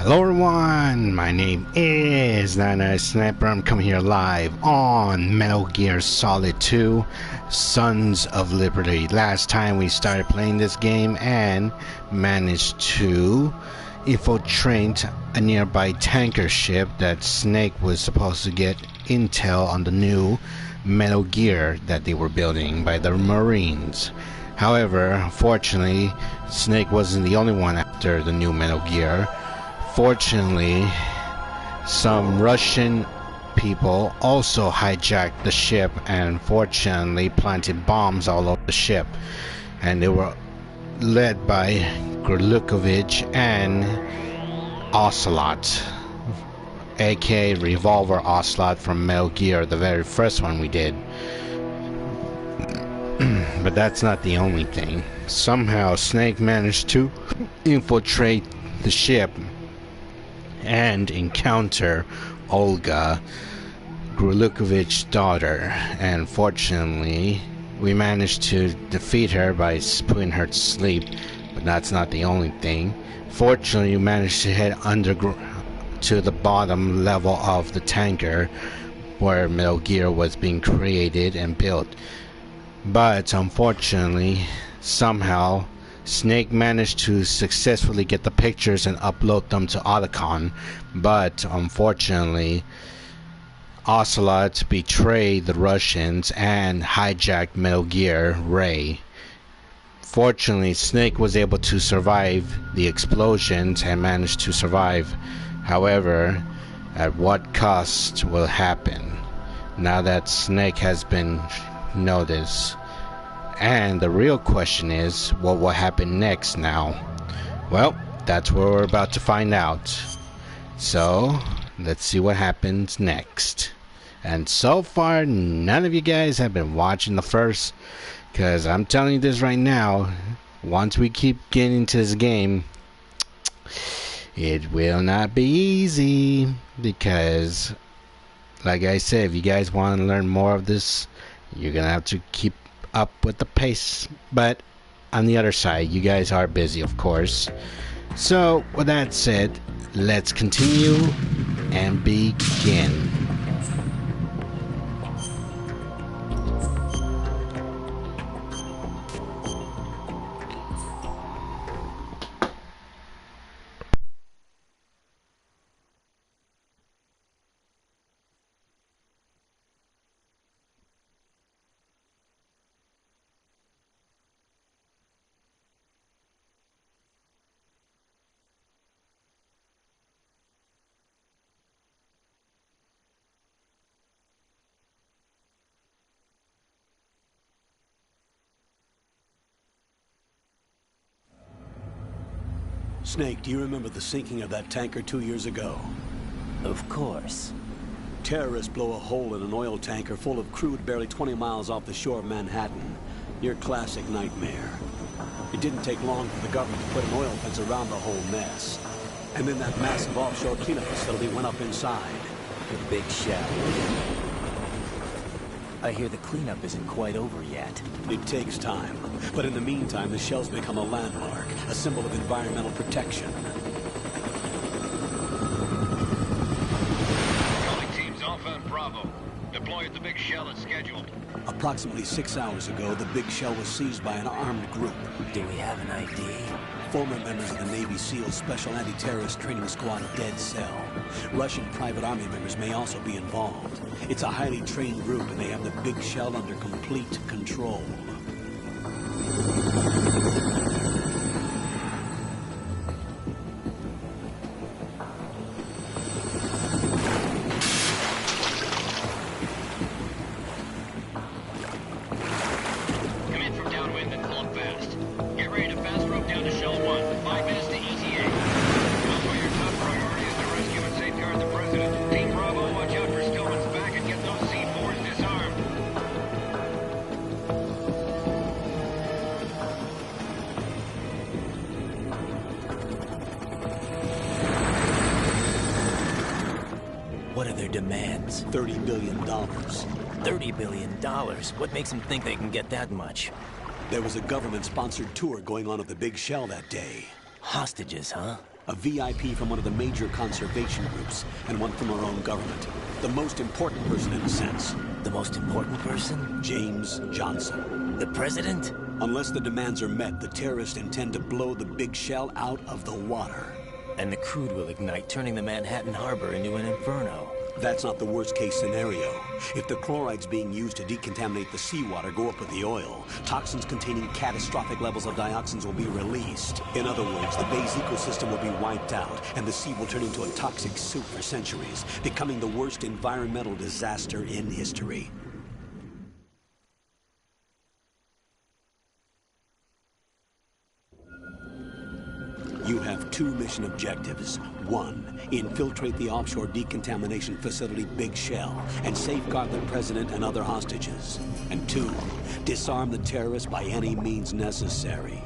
Hello everyone, my name is Nana Sniper. I'm coming here live on Metal Gear Solid 2 Sons of Liberty. Last time we started playing this game and managed to infiltrate a nearby tanker ship that Snake was supposed to get intel on the new Metal Gear that they were building by the Marines. However, fortunately, Snake wasn't the only one after the new Metal Gear. Fortunately, some Russian people also hijacked the ship and fortunately planted bombs all over the ship. And they were led by Grlukovich and Ocelot, aka Revolver Ocelot from Metal Gear, the very first one we did. But that's not the only thing. Somehow Snake managed to infiltrate the ship and encounter Olga, Grlukovich's daughter, and fortunately we managed to defeat her by putting her to sleep. But that's not the only thing. Fortunately, we managed to head to the bottom level of the tanker where Metal Gear was being created and built. But unfortunately, somehow Snake managed to successfully get the pictures and upload them to Otacon, but unfortunately Ocelot betrayed the Russians and hijacked Metal Gear Ray. Fortunately, Snake was able to survive the explosions and managed to survive. However, at what cost will happen now that Snake has been noticed? And the real question is, what will happen next now? Well, that's what we're about to find out. So, let's see what happens next. And so far, none of you guys have been watching the first, because I'm telling you this right now, once we keep getting into this game, it will not be easy, because, like I said, if you guys want to learn more of this, you're going to have to keep up with the pace. But on the other side, you guys are busy, of course. So with that said, let's continue and begin. Snake, do you remember the sinking of that tanker 2 years ago? Of course. Terrorists blow a hole in an oil tanker full of crude barely 20 miles off the shore of Manhattan. Your classic nightmare. It didn't take long for the government to put an oil fence around the whole mess. And then that massive offshore cleanup facility went up inside. The big shell. I hear the cleanup isn't quite over yet. It takes time. But in the meantime, the shell's become a landmark, a symbol of environmental protection. Calling teams Alpha and Bravo. Deploy at the big shell as scheduled. Approximately 6 hours ago, the big shell was seized by an armed group. Do we have an ID? Former members of the Navy SEAL Special Anti-Terrorist Training Squad Dead Cell. Russian private army members may also be involved. It's a highly trained group and they have the big shell under complete control. Come in from downwind and pull up fast. Get ready to fast rope down to Shell 1. 5 minutes to ETA. Also, your top priority is to rescue and safeguard the President. Team Bravo, watch out for Stillman's back and get those C4s disarmed. What are their demands? $30 billion. $30 billion? What makes them think they can get that much? There was a government-sponsored tour going on at the big shell that day. Hostages, huh? a VIP from one of the major conservation groups, and one from our own government. The most important person in a sense. The most important person? James Johnson. The president? Unless the demands are met, the terrorists intend to blow the big shell out of the water. And the crude will ignite, turning the Manhattan Harbor into an inferno. That's not the worst-case scenario. If the chlorides being used to decontaminate the seawater go up with the oil, toxins containing catastrophic levels of dioxins will be released. In other words, the bay's ecosystem will be wiped out, and the sea will turn into a toxic soup for centuries, becoming the worst environmental disaster in history. You have two mission objectives. One, infiltrate the offshore decontamination facility Big Shell and safeguard the president and other hostages. And two, disarm the terrorists by any means necessary.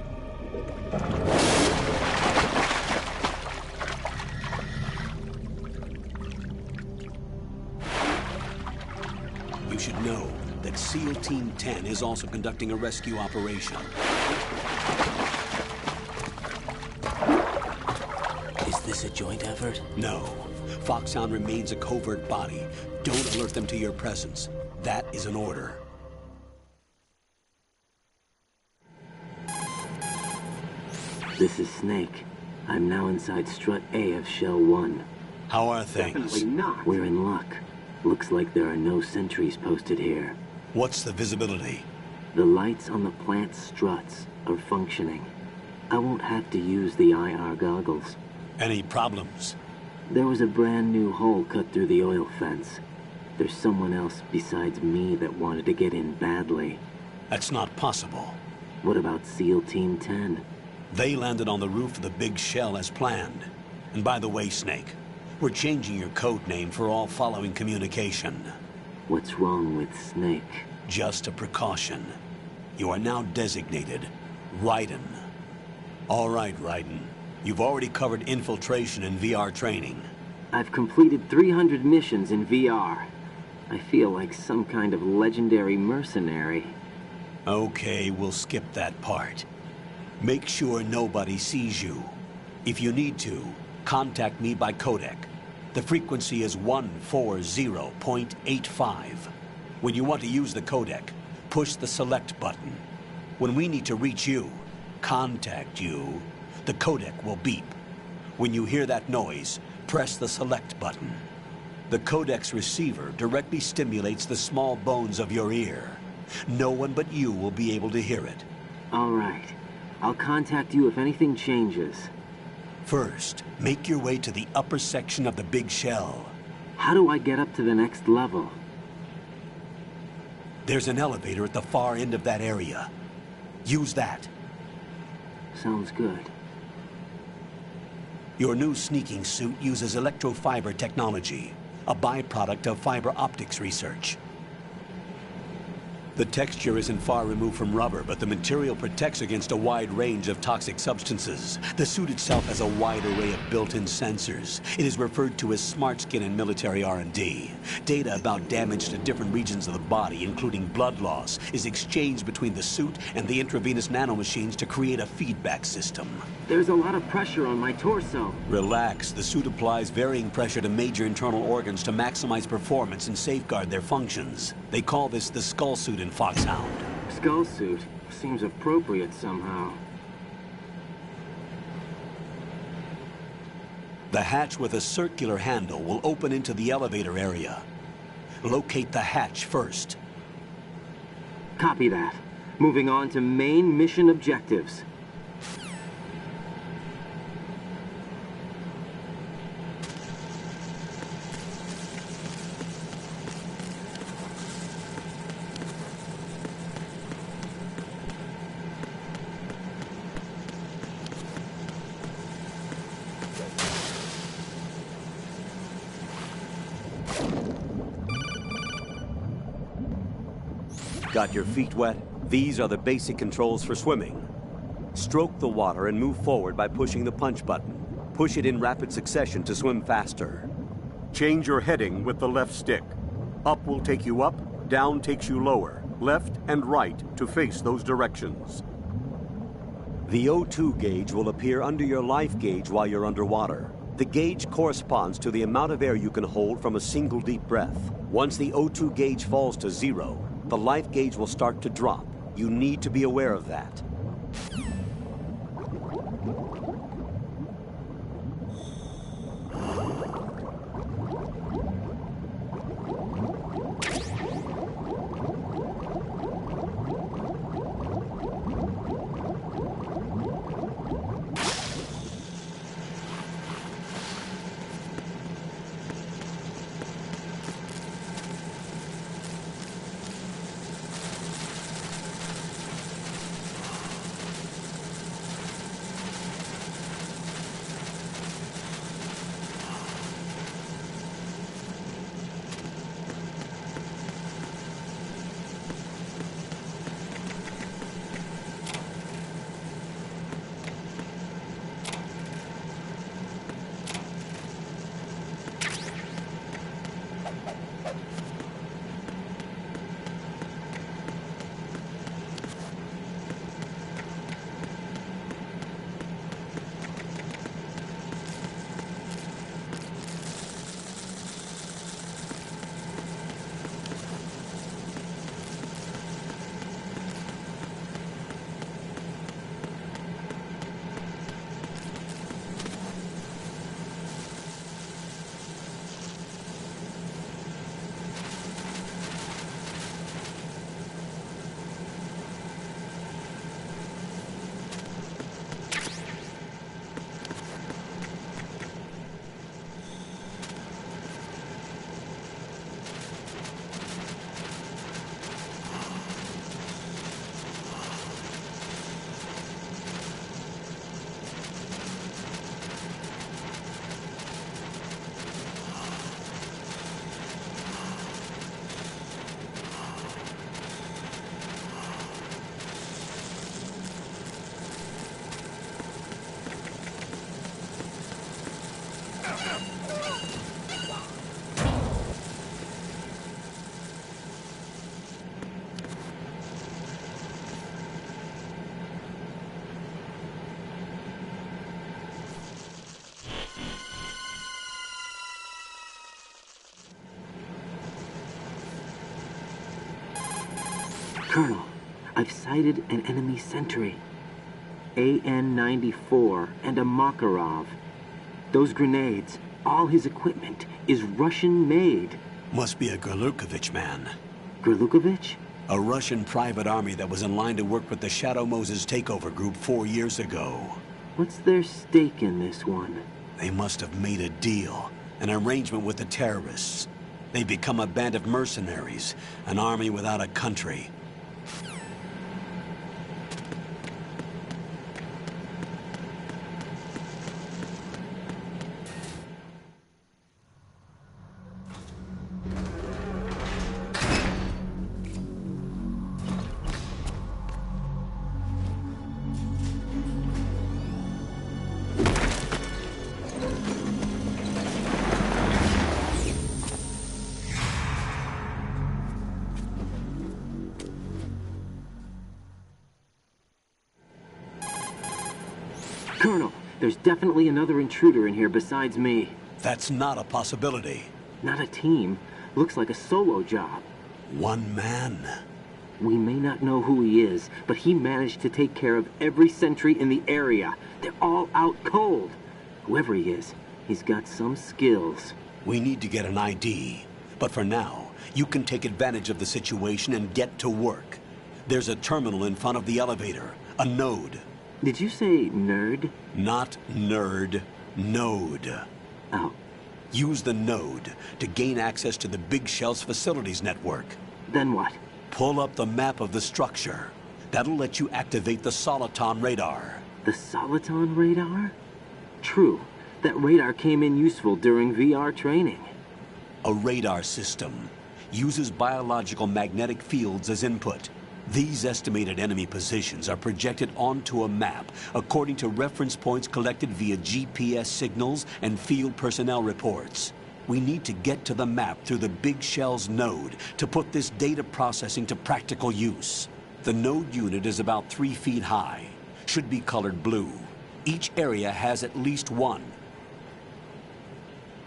You should know that SEAL Team 10 is also conducting a rescue operation. Is this a joint effort? No. Foxhound remains a covert body. Don't alert them to your presence. That is an order. This is Snake. I'm now inside Strut A of Shell 1. How are things? Definitely not. We're in luck. Looks like there are no sentries posted here. What's the visibility? The lights on the plant's struts are functioning. I won't have to use the IR goggles. Any problems? There was a brand new hole cut through the oil fence. There's someone else besides me that wanted to get in badly. That's not possible. What about SEAL Team 10? They landed on the roof of the Big Shell as planned. And by the way, Snake, we're changing your code name for all following communication. What's wrong with Snake? Just a precaution. You are now designated Raiden. All right, Raiden. You've already covered infiltration and VR training. I've completed 300 missions in VR. I feel like some kind of legendary mercenary. Okay, we'll skip that part. Make sure nobody sees you. If you need to, contact me by codec. The frequency is 140.85. When you want to use the codec, push the select button. When we need to reach you, contact you, the codec will beep. When you hear that noise, press the select button. The codec's receiver directly stimulates the small bones of your ear. No one but you will be able to hear it. All right. I'll contact you if anything changes. First, make your way to the upper section of the Big Shell. How do I get up to the next level? There's an elevator at the far end of that area. Use that. Sounds good. Your new sneaking suit uses electrofiber technology, a byproduct of fiber optics research. The texture isn't far removed from rubber, but the material protects against a wide range of toxic substances. The suit itself has a wide array of built-in sensors. It is referred to as smart skin in military R&D. Data about damage to different regions of the body, including blood loss, is exchanged between the suit and the intravenous nanomachines to create a feedback system. There's a lot of pressure on my torso. Relax. The suit applies varying pressure to major internal organs to maximize performance and safeguard their functions. They call this the skull suit in Foxhound. Skull suit seems appropriate somehow. The hatch with a circular handle will open into the elevator area. Locate the hatch first. Copy that. Moving on to main mission objectives. Got your feet wet? These are the basic controls for swimming. Stroke the water and move forward by pushing the punch button. Push it in rapid succession to swim faster. Change your heading with the left stick. Up will take you up, down takes you lower, left and right to face those directions. The O2 gauge will appear under your life gauge while you're underwater. The gauge corresponds to the amount of air you can hold from a single deep breath. Once the O2 gauge falls to 0, the life gauge will start to drop. You need to be aware of that. Colonel, I've sighted an enemy sentry. AN-94 and a Makarov. Those grenades, all his equipment, is Russian-made. Must be a Gorlukovich man. Gorlukovich? A Russian private army that was in line to work with the Shadow Moses takeover group 4 years ago. What's their stake in this one? They must have made a deal, an arrangement with the terrorists. They've become a band of mercenaries, an army without a country. Colonel, there's definitely another intruder in here besides me. That's not a possibility. Not a team. Looks like a solo job. One man. We may not know who he is, but he managed to take care of every sentry in the area. They're all out cold. Whoever he is, he's got some skills. We need to get an ID. But for now, you can take advantage of the situation and get to work. There's a terminal in front of the elevator. A node. Did you say nerd? Not nerd. Node. Oh. Use the node to gain access to the Big Shell's facilities network. Then what? Pull up the map of the structure. That'll let you activate the Soliton radar. The Soliton radar? True. That radar came in useful during VR training. A radar system uses biological magnetic fields as input. These estimated enemy positions are projected onto a map according to reference points collected via GPS signals and field personnel reports. We need to get to the map through the Big Shell's node to put this data processing to practical use. The node unit is about 3 feet high. should be colored blue. Each area has at least one.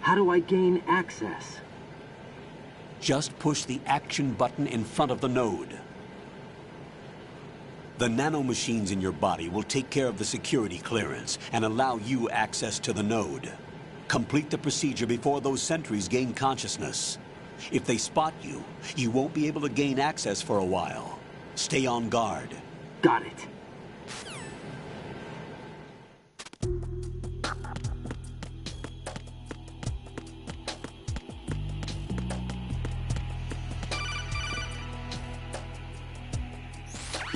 How do I gain access? Just push the action button in front of the node. The nanomachines in your body will take care of the security clearance and allow you access to the node. Complete the procedure before those sentries gain consciousness. If they spot you, you won't be able to gain access for a while. Stay on guard. Got it.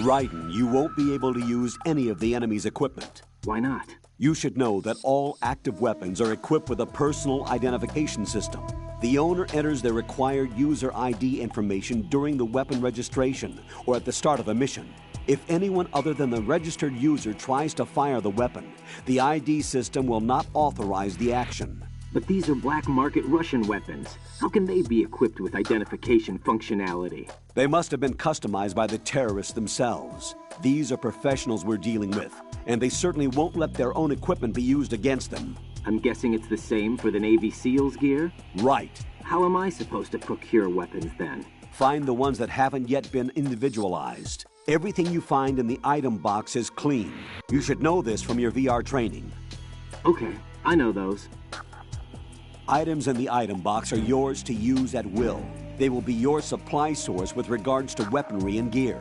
Raiden, you won't be able to use any of the enemy's equipment. Why not? You should know that all active weapons are equipped with a personal identification system. The owner enters their required user ID information during the weapon registration or at the start of a mission. If anyone other than the registered user tries to fire the weapon, the ID system will not authorize the action. But these are black market Russian weapons. How can they be equipped with identification functionality? They must have been customized by the terrorists themselves. These are professionals we're dealing with, and they certainly won't let their own equipment be used against them. I'm guessing it's the same for the Navy SEALs gear? Right. How am I supposed to procure weapons then? Find the ones that haven't yet been individualized. Everything you find in the item box is clean. You should know this from your VR training. Okay, I know those. Items in the item box are yours to use at will. They will be your supply source with regards to weaponry and gear.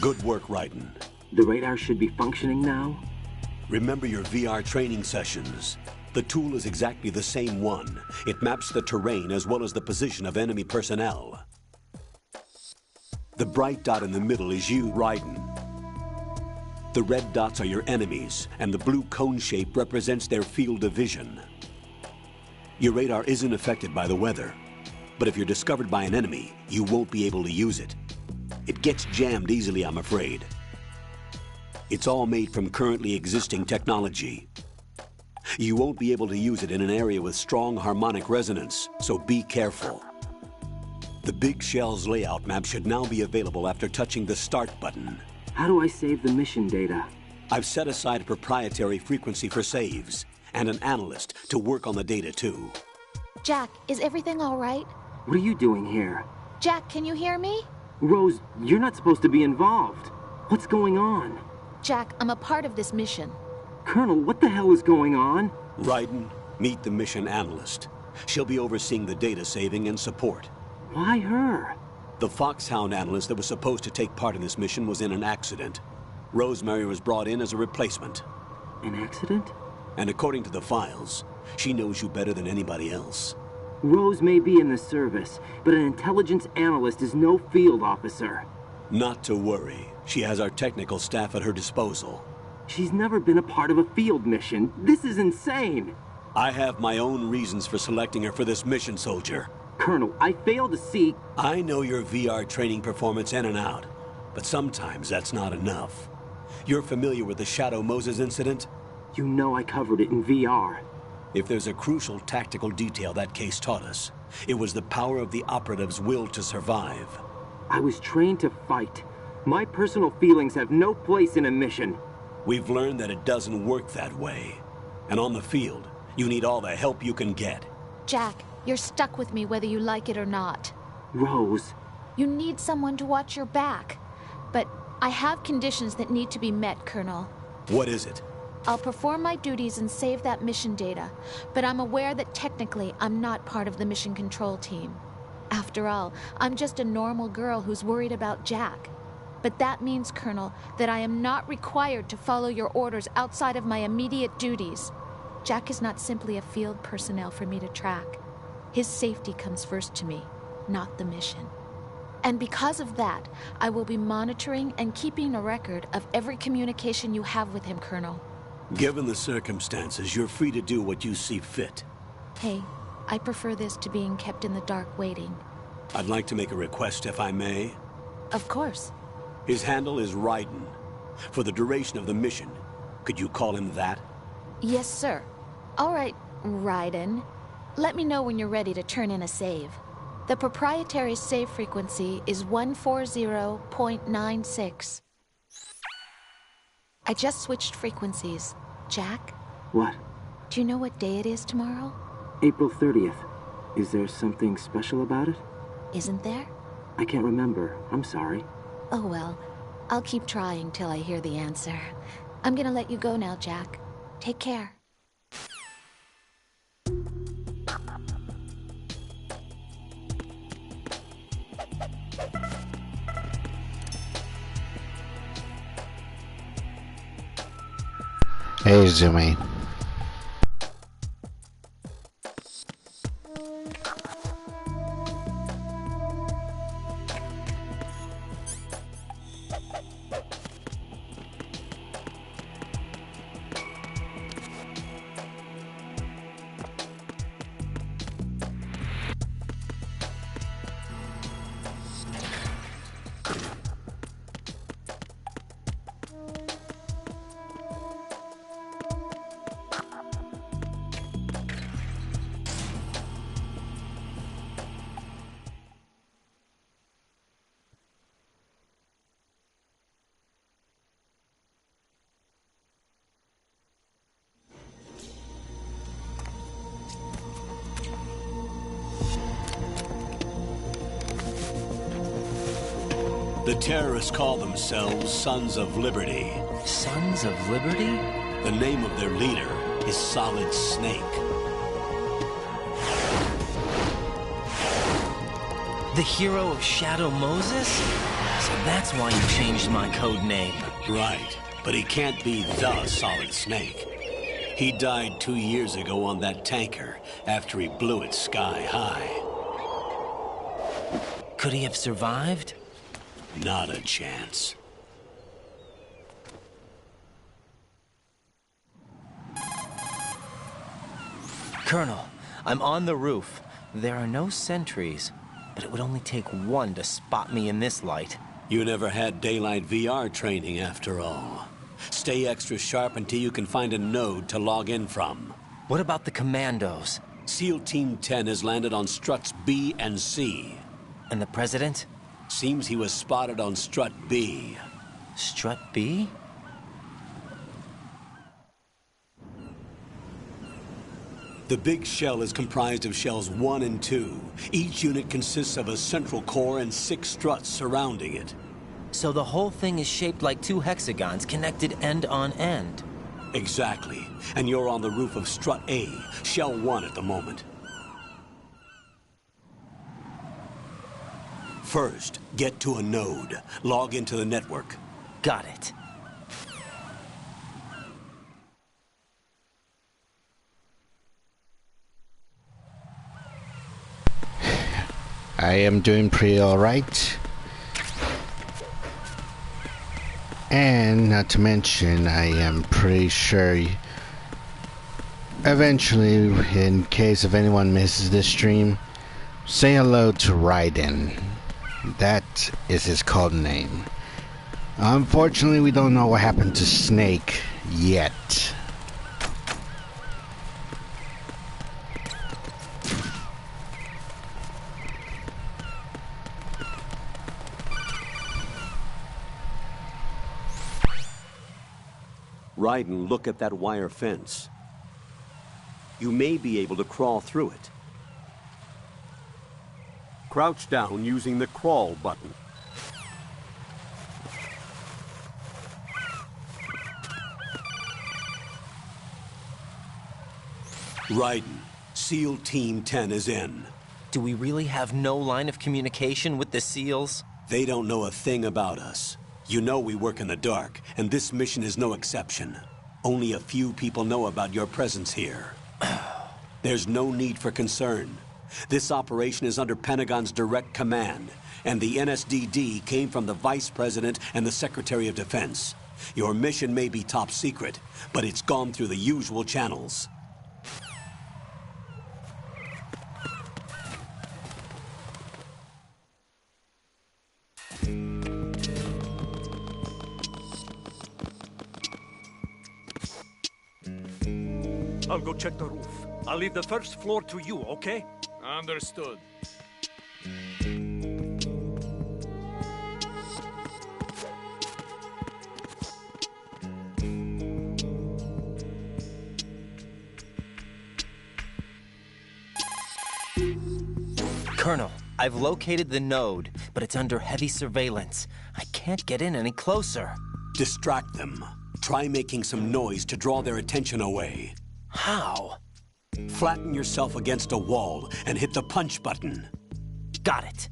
Good work, Raiden. The radar should be functioning now? Remember your VR training sessions. The tool is exactly the same one. It maps the terrain as well as the position of enemy personnel. The bright dot in the middle is you, Raiden. The red dots are your enemies, and the blue cone shape represents their field of vision. Your radar isn't affected by the weather, but if you're discovered by an enemy, you won't be able to use it. It gets jammed easily, I'm afraid. It's all made from currently existing technology. You won't be able to use it in an area with strong harmonic resonance, so be careful. The Big Shell's layout map should now be available after touching the Start button. How do I save the mission data? I've set aside a proprietary frequency for saves, and an analyst to work on the data too. Jack, is everything all right? What are you doing here? Jack, can you hear me? Rose, you're not supposed to be involved. What's going on? Jack, I'm a part of this mission. Colonel, what the hell is going on? Raiden, meet the mission analyst. She'll be overseeing the data saving and support. Why her? The Foxhound analyst that was supposed to take part in this mission was in an accident. Rosemary was brought in as a replacement. An accident? And according to the files, she knows you better than anybody else. Rose may be in the service, but an intelligence analyst is no field officer. Not to worry. She has our technical staff at her disposal. She's never been a part of a field mission. This is insane. I have my own reasons for selecting her for this mission, soldier. Colonel, I fail to see... I know your VR training performance in and out, but sometimes that's not enough. You're familiar with the Shadow Moses incident? You know I covered it in VR. If there's a crucial tactical detail that case taught us, it was the power of the operative's will to survive. I was trained to fight. My personal feelings have no place in a mission. We've learned that it doesn't work that way. And on the field, you need all the help you can get. Jack, you're stuck with me whether you like it or not. Rose. You need someone to watch your back. But I have conditions that need to be met, Colonel. What is it? I'll perform my duties and save that mission data, but I'm aware that technically I'm not part of the mission control team. After all, I'm just a normal girl who's worried about Jack. But that means, Colonel, that I am not required to follow your orders outside of my immediate duties. Jack is not simply a field personnel for me to track. His safety comes first to me, not the mission. And because of that, I will be monitoring and keeping a record of every communication you have with him, Colonel. Given the circumstances, you're free to do what you see fit. Hey, I prefer this to being kept in the dark waiting. I'd like to make a request, if I may. Of course. His handle is Raiden. For the duration of the mission, could you call him that? Yes, sir. All right, Raiden. Let me know when you're ready to turn in a save. The proprietary save frequency is 140.96. I just switched frequencies. Jack? What? Do you know what day it is tomorrow? April 30th. Is there something special about it? Isn't there? I can't remember. I'm sorry. Oh well, I'll keep trying till I hear the answer. I'm gonna let you go now, Jack. Take care. Hey, Zumi. The terrorists call themselves Sons of Liberty. Sons of Liberty? The name of their leader is Solid Snake. The hero of Shadow Moses? So that's why you changed my code name. Right, but he can't be the Solid Snake. He died 2 years ago on that tanker after he blew it sky high. Could he have survived? Not a chance. Colonel, I'm on the roof. There are no sentries, but it would only take one to spot me in this light. You never had daylight VR training after all. Stay extra sharp until you can find a node to log in from. What about the commandos? SEAL Team 10 has landed on struts B and C. And the president? Seems he was spotted on strut B. Strut B? The big shell is comprised of shells 1 and 2. Each unit consists of a central core and 6 struts surrounding it. So the whole thing is shaped like 2 hexagons connected end on end. Exactly. And you're on the roof of strut A, shell 1 at the moment. First, get to a node. Log into the network. Got it. I am doing pretty alright. And not to mention, I am pretty sure eventually, in case if anyone misses this stream, say hello to Raiden. That is his code name. Unfortunately, we don't know what happened to Snake yet. Raiden, look at that wire fence. You may be able to crawl through it. Crouch down using the crawl button. Raiden, SEAL Team 10 is in. Do we really have no line of communication with the SEALs? They don't know a thing about us. You know we work in the dark, and this mission is no exception. Only a few people know about your presence here. There's no need for concern. This operation is under Pentagon's direct command, and the NSDD came from the Vice President and the Secretary of Defense. Your mission may be top secret, but it's gone through the usual channels. I'll go check the roof. I'll leave the first floor to you, okay? Understood. Colonel, I've located the node, but it's under heavy surveillance. I can't get in any closer. Distract them. Try making some noise to draw their attention away. How? Flatten yourself against a wall and hit the punch button. Got it.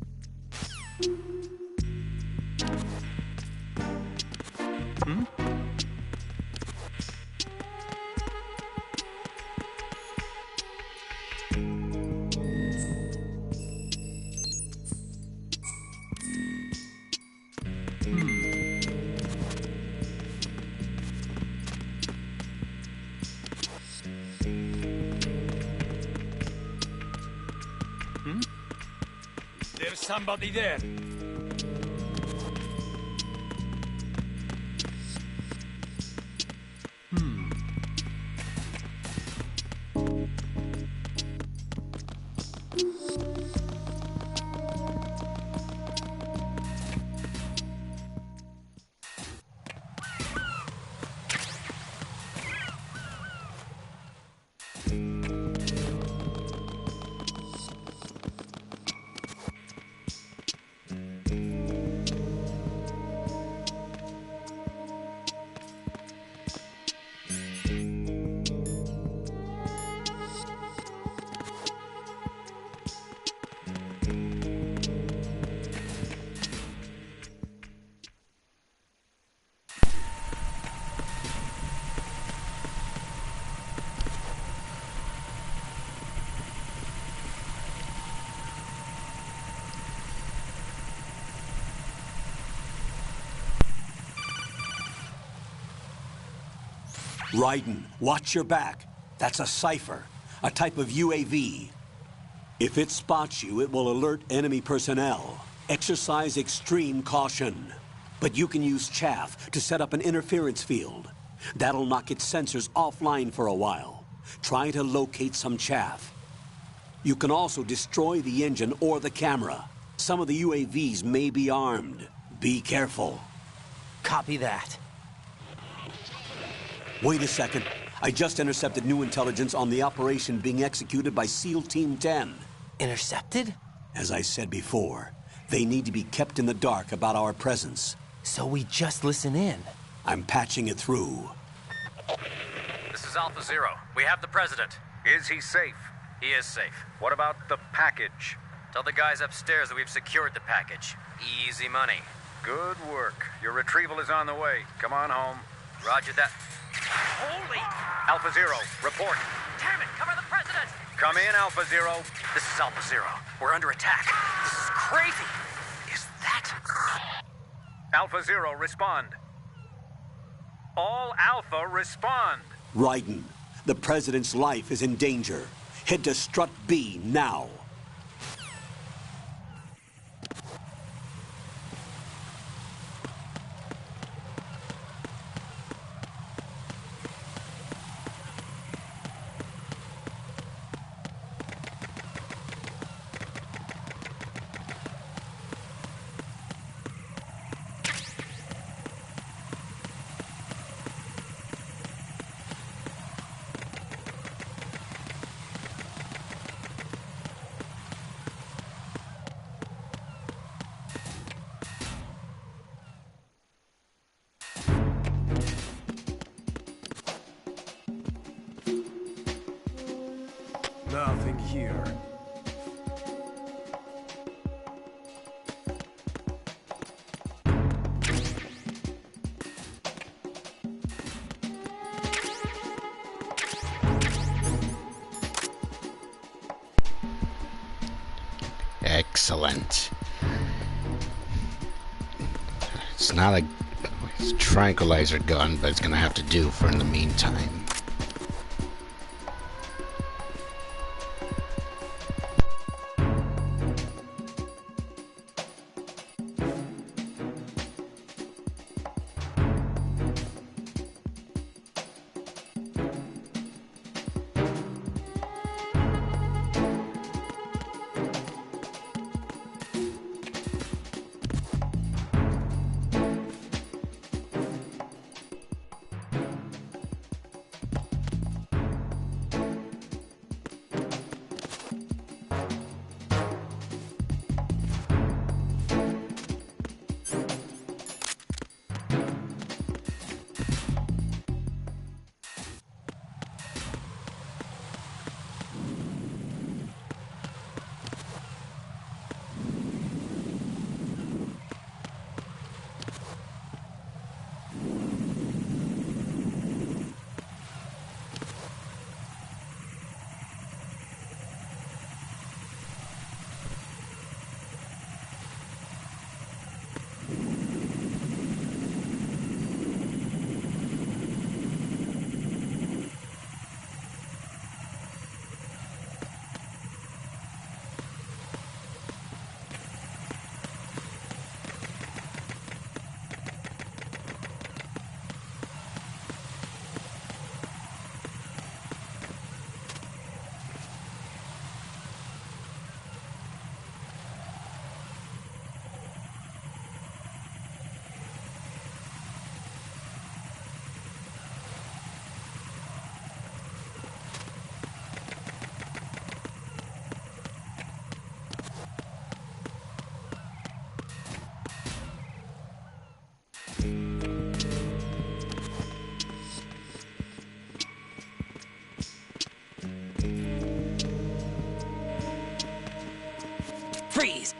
There's somebody there. Raiden, watch your back. That's a cipher, a type of UAV. If it spots you, it will alert enemy personnel. Exercise extreme caution. But you can use chaff to set up an interference field. That'll knock its sensors offline for a while. Try to locate some chaff. You can also destroy the engine or the camera. Some of the UAVs may be armed. Be careful. Copy that. Wait a second. I just intercepted new intelligence on the operation being executed by SEAL Team 10. Intercepted? As I said before, they need to be kept in the dark about our presence. So we just listen in. I'm patching it through. This is Alpha Zero. We have the president. Is he safe? He is safe. What about the package? Tell the guys upstairs that we've secured the package. Easy money. Good work. Your retrieval is on the way. Come on home. Roger that. Holy! Alpha Zero, report. Damn it! Cover the president! Come in, Alpha Zero. This is Alpha Zero. We're under attack. This is crazy. Is that... Alpha Zero, respond. All Alpha, respond. Raiden, the president's life is in danger. Head to Strut B now. Nothing here. Excellent. It's not a tranquilizer gun, but it's gonna have to do for in the meantime. Freeze!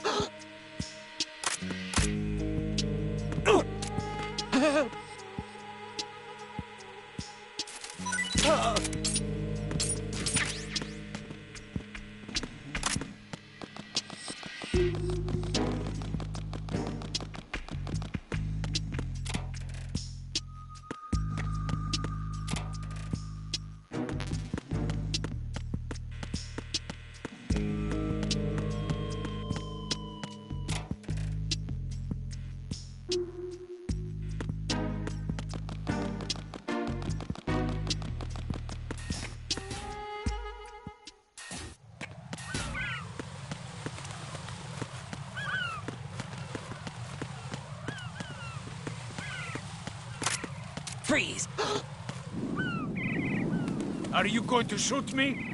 Freeze! Are you going to shoot me?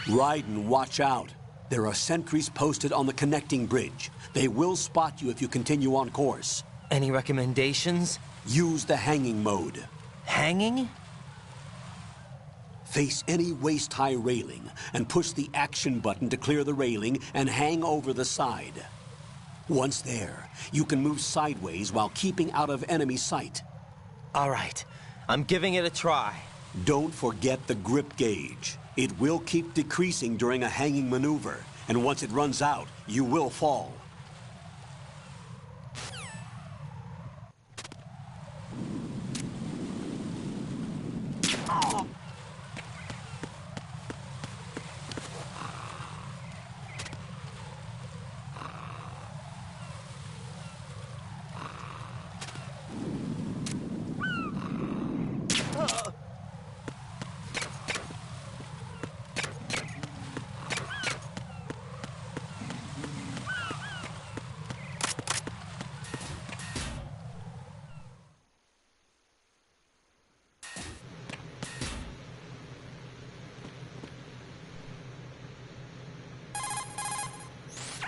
Raiden, watch out. There are sentries posted on the connecting bridge. They will spot you if you continue on course. Any recommendations? Use the hanging mode. Hanging? Face any waist-high railing and push the action button to clear the railing and hang over the side. Once there, you can move sideways while keeping out of enemy sight. All right, I'm giving it a try. Don't forget the grip gauge. It will keep decreasing during a hanging maneuver, and once it runs out, you will fall.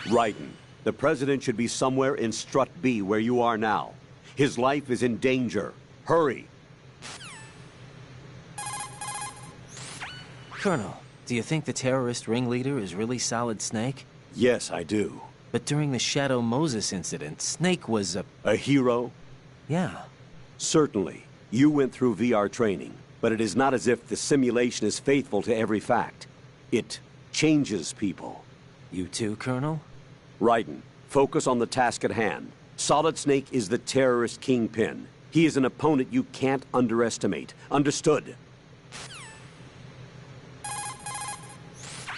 Raiden, the President should be somewhere in Strut B where you are now. His life is in danger. Hurry! Colonel, do you think the terrorist ringleader is really Solid Snake? Yes, I do. But during the Shadow Moses incident, Snake was a hero? Yeah. Certainly. You went through VR training, but it is not as if the simulation is faithful to every fact. It changes people. You too, Colonel? Raiden, focus on the task at hand. Solid Snake is the terrorist kingpin. He is an opponent you can't underestimate. Understood?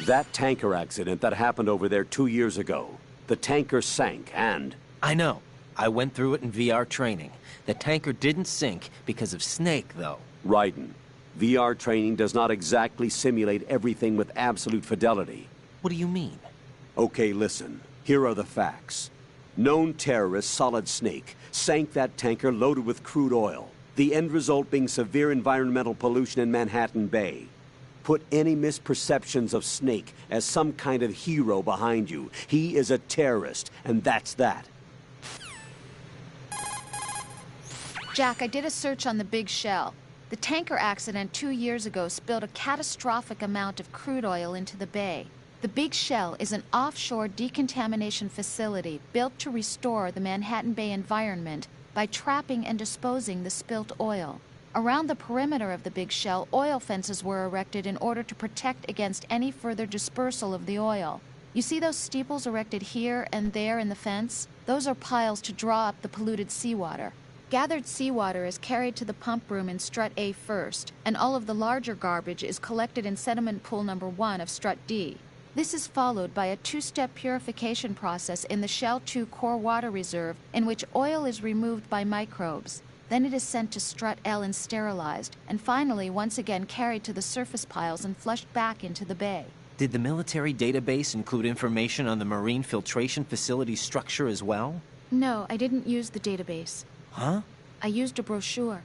That tanker accident that happened over there 2 years ago, the tanker sank and... I know. I went through it in VR training. The tanker didn't sink because of Snake, though. Raiden, VR training does not exactly simulate everything with absolute fidelity. What do you mean? Okay, listen. Here are the facts. Known terrorist Solid Snake sank that tanker loaded with crude oil, the end result being severe environmental pollution in Manhattan Bay. Put any misperceptions of Snake as some kind of hero behind you. He is a terrorist, and that's that. Jack, I did a search on the Big Shell. The tanker accident 2 years ago spilled a catastrophic amount of crude oil into the bay. The Big Shell is an offshore decontamination facility built to restore the Manhattan Bay environment by trapping and disposing the spilt oil. Around the perimeter of the Big Shell, oil fences were erected in order to protect against any further dispersal of the oil. You see those steeples erected here and there in the fence? Those are piles to draw up the polluted seawater. Gathered seawater is carried to the pump room in Strut A first, and all of the larger garbage is collected in sediment pool number 1 of Strut D. This is followed by a 2-step purification process in the Shell 2 core water reserve in which oil is removed by microbes. Then it is sent to Strut L and sterilized, and finally once again carried to the surface piles and flushed back into the bay. Did the military database include information on the marine filtration facility's structure as well? No, I didn't use the database. Huh? I used a brochure.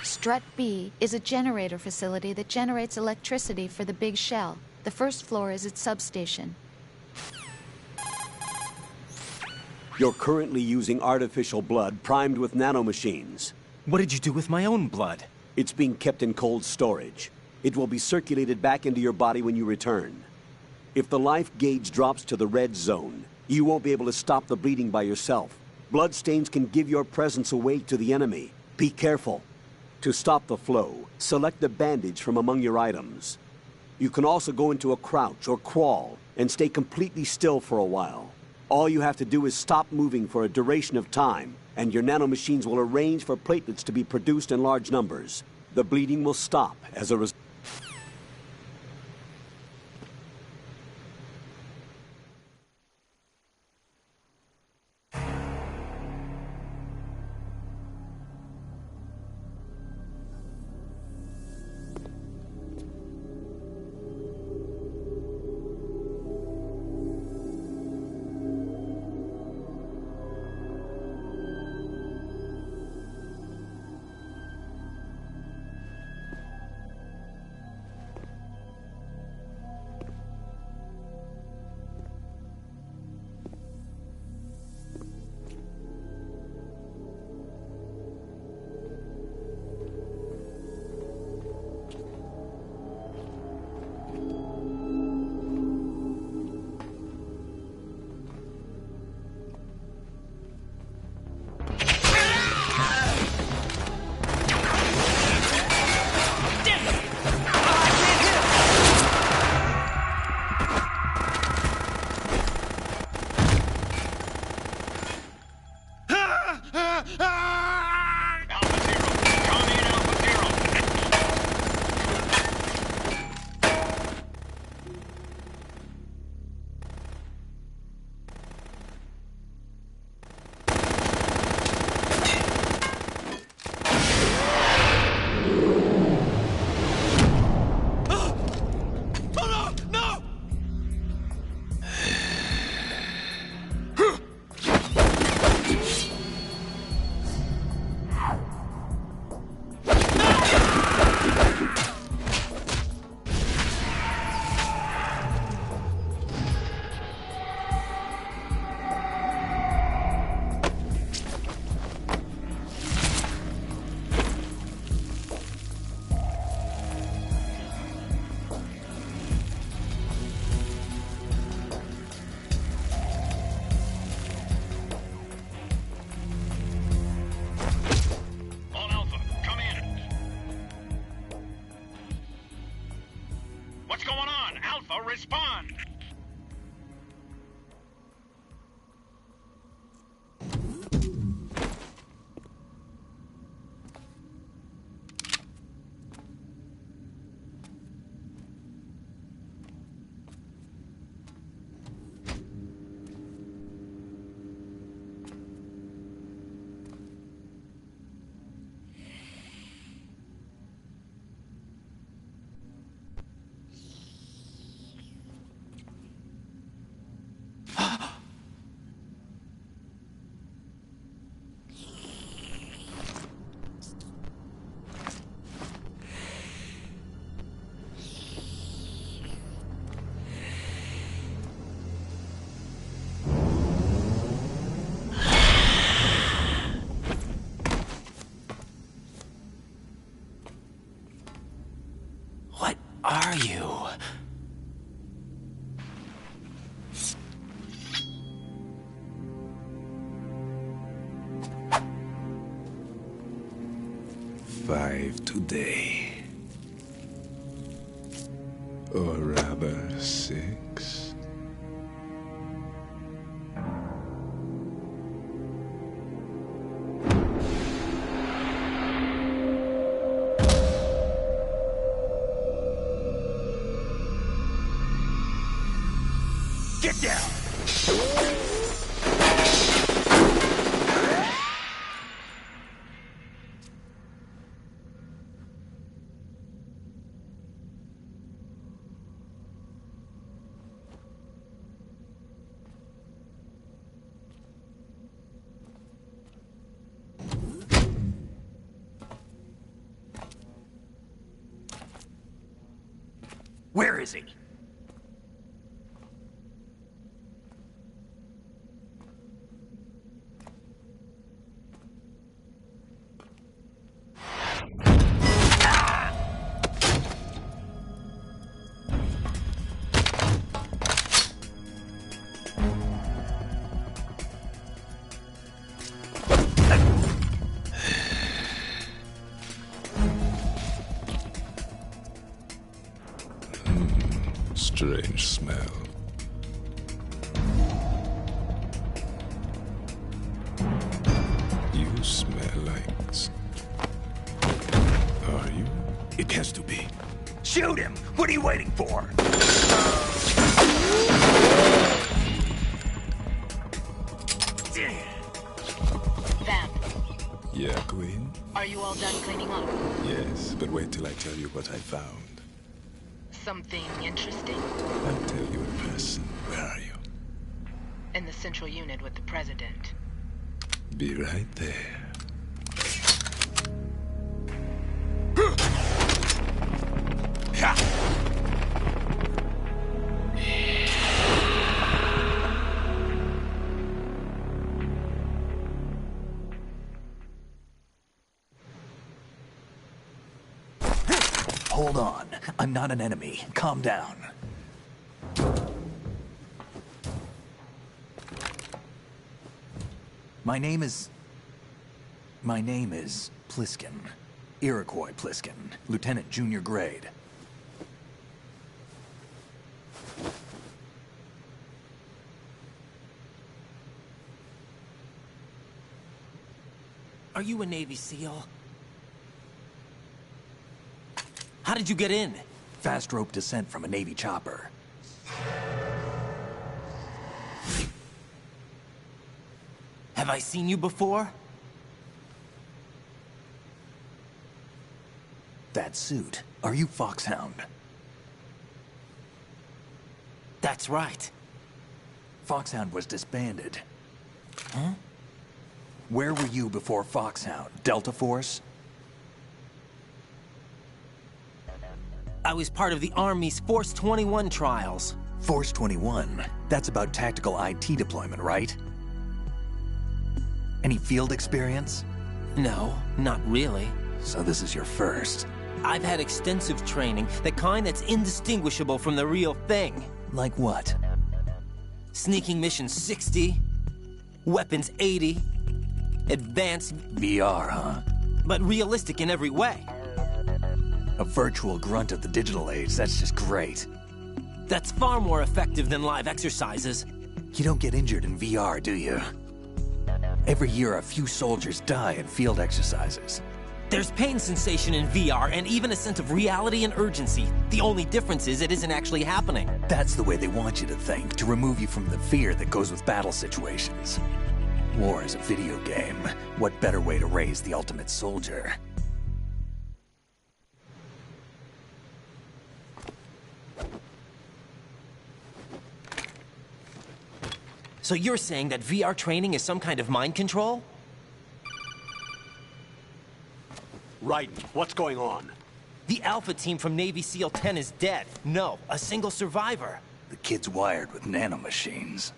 Strut B is a generator facility that generates electricity for the Big Shell. The first floor is its substation. You're currently using artificial blood primed with nanomachines. What did you do with my own blood? It's being kept in cold storage. It will be circulated back into your body when you return. If the life gauge drops to the red zone, you won't be able to stop the bleeding by yourself. Bloodstains can give your presence away to the enemy. Be careful. To stop the flow, select the bandage from among your items. You can also go into a crouch or crawl and stay completely still for a while. All you have to do is stop moving for a duration of time, and your nanomachines will arrange for platelets to be produced in large numbers. The bleeding will stop as a result. Respond! Are you? Five today. Or rather, 6. Get down! Where is he? strange smell. You smell like... Are you? It has to be. Shoot him! What are you waiting for? Vamp, Yeah, Queen? are you all done cleaning up? Yes, but wait till I tell you what I found. Something interesting? I'll tell you in person. Where are you? In the central unit with the president. Be right there. Hold on. I'm not an enemy. Calm down. My name is Pliskin. Iroquois Pliskin. Lieutenant Junior Grade. Are you a Navy SEAL? How did you get in? Fast rope descent from a Navy chopper. Have I seen you before? That suit. Are you Foxhound? That's right. Foxhound was disbanded. Huh? Where were you before Foxhound? Delta Force? I was part of the Army's Force 21 trials. Force 21? That's about tactical IT deployment, right? Any field experience? No, not really. So this is your first. I've had extensive training, the kind that's indistinguishable from the real thing. Like what? Sneaking mission 60, weapons 80, advanced... VR, huh? But realistic in every way. A virtual grunt of the digital age, that's just great. That's far more effective than live exercises. You don't get injured in VR, do you? Every year, a few soldiers die in field exercises. There's pain sensation in VR and even a sense of reality and urgency. The only difference is it isn't actually happening. That's the way they want you to think, to remove you from the fear that goes with battle situations. War is a video game. What better way to raise the ultimate soldier? So you're saying that VR training is some kind of mind control? Right. What's going on? The Alpha team from Navy SEAL 10 is dead. No, a single survivor. The kid's wired with nanomachines.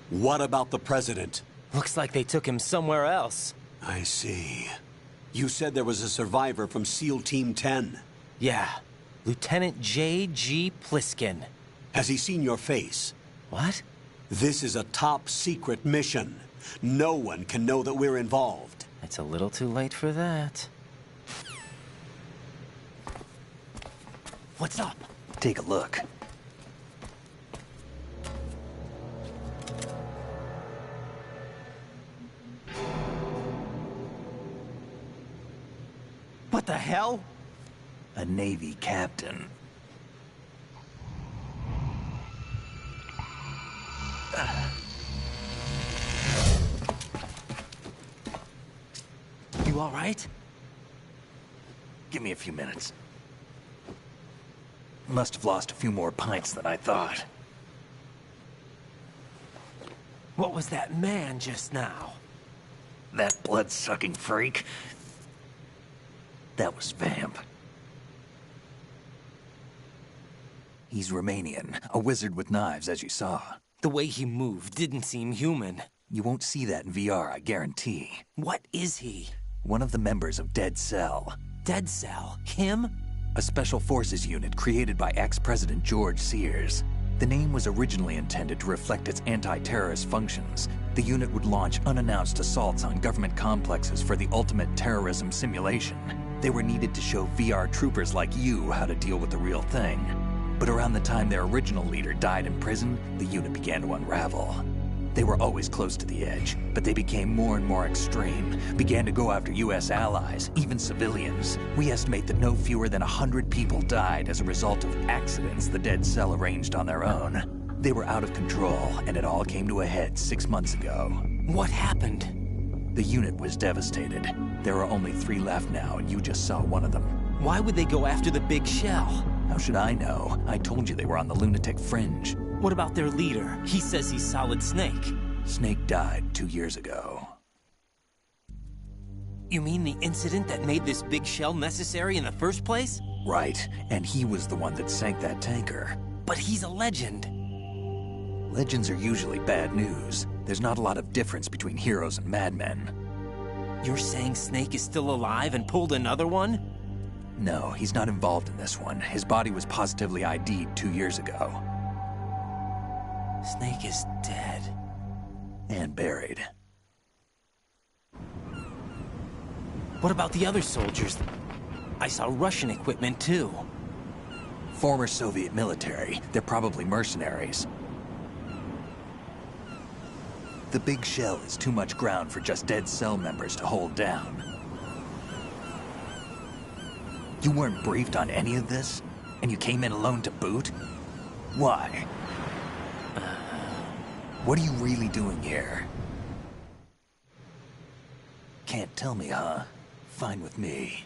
What about the president? Looks like they took him somewhere else. I see. You said there was a survivor from SEAL Team 10. Yeah. Lieutenant J.G. Pliskin. Has he seen your face? What? This is a top secret mission. No one can know that we're involved. It's a little too late for that. What's up? Take a look. What the hell? A Navy captain. You all right? Give me a few minutes. Must have lost a few more pints than I thought. What was that man just now? That blood-sucking freak? That was Vamp. He's Romanian, a wizard with knives, as you saw. The way he moved didn't seem human. You won't see that in VR, I guarantee. What is he? One of the members of Dead Cell. Dead Cell? Him? A special forces unit created by ex-President George Sears. The name was originally intended to reflect its anti-terrorist functions. The unit would launch unannounced assaults on government complexes for the ultimate terrorism simulation. They were needed to show VR troopers like you how to deal with the real thing. But around the time their original leader died in prison, the unit began to unravel. They were always close to the edge, but they became more and more extreme, began to go after US allies, even civilians. We estimate that no fewer than 100 people died as a result of accidents the Dead Cell arranged on their own. They were out of control, and it all came to a head 6 months ago. What happened? The unit was devastated. There are only 3 left now, and you just saw one of them. Why would they go after the big shell? How should I know? I told you they were on the lunatic fringe. What about their leader? He says he's Solid Snake. Snake died 2 years ago. You mean the incident that made this big shell necessary in the first place? Right, and he was the one that sank that tanker. But he's a legend. Legends are usually bad news. There's not a lot of difference between heroes and madmen. You're saying Snake is still alive and pulled another one? No, he's not involved in this one. His body was positively ID'd 2 years ago. Snake is dead. And buried. What about the other soldiers? I saw Russian equipment too. Former Soviet military. They're probably mercenaries. The big shell is too much ground for just Dead Cell members to hold down. You weren't briefed on any of this? And you came in alone to boot? Why? What are you really doing here? Can't tell me, huh? Fine with me.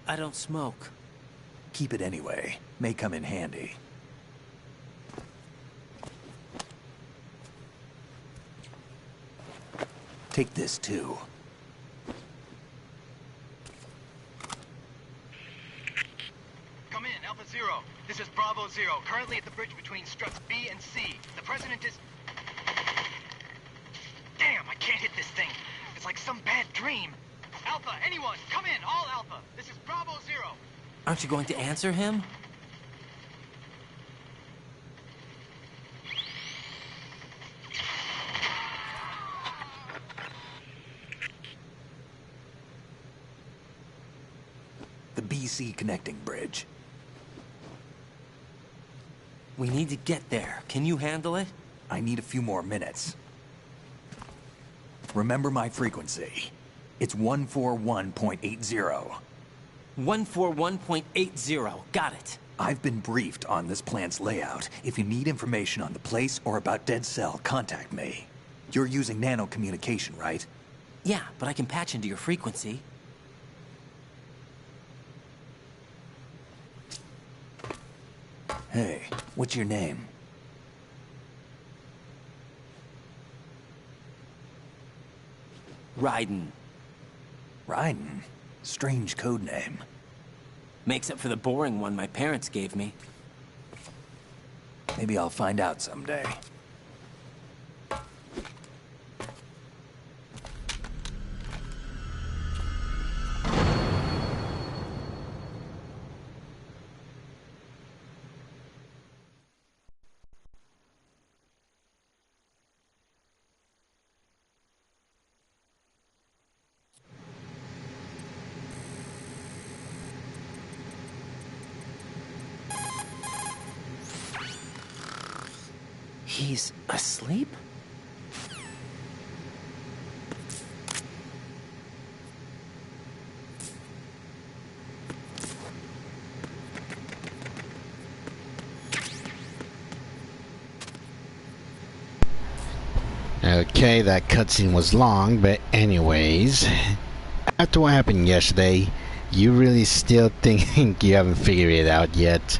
I don't smoke. Keep it anyway. May come in handy. Take this too. Come in, Alpha Zero. This is Bravo Zero, currently at the bridge between struts B and C. The President is... Damn, I can't hit this thing. It's like some bad dream. Alpha, anyone, come in, all Alpha. This is Bravo Zero. Aren't you going to answer him? The BC connecting bridge. We need to get there. Can you handle it? I need a few more minutes. Remember my frequency. It's 141.80. 141.80. Got it. I've been briefed on this plant's layout. If you need information on the place or about Dead Cell, contact me. You're using nano communication, right? Yeah, but I can patch into your frequency. Hey, what's your name? Raiden. Raiden? Strange code name. Makes up for the boring one my parents gave me. Maybe I'll find out someday. He's asleep? Okay, that cutscene was long, but anyways, after what happened yesterday, you really still think you haven't figured it out yet?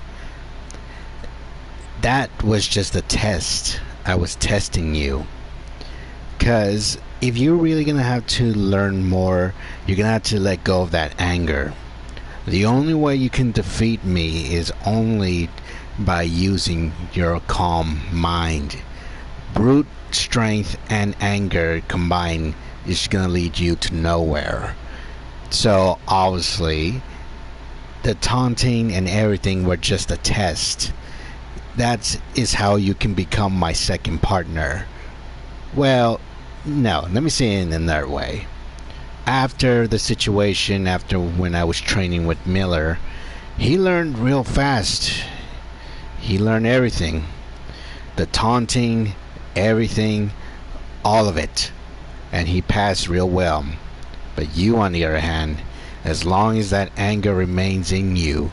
That was just a test. I was testing you. Because if you're really going to have to learn more, you're going to have to let go of that anger. The only way you can defeat me is only by using your calm mind. Brute strength and anger combined is going to lead you to nowhere. So obviously, the taunting and everything were just a test. That is how you can become my second partner. Well, no, let me say it in another way. after the situation, after when I was training with Miller, he learned real fast. He learned everything. The taunting, everything, all of it. And he passed real well. But you, on the other hand, as long as that anger remains in you,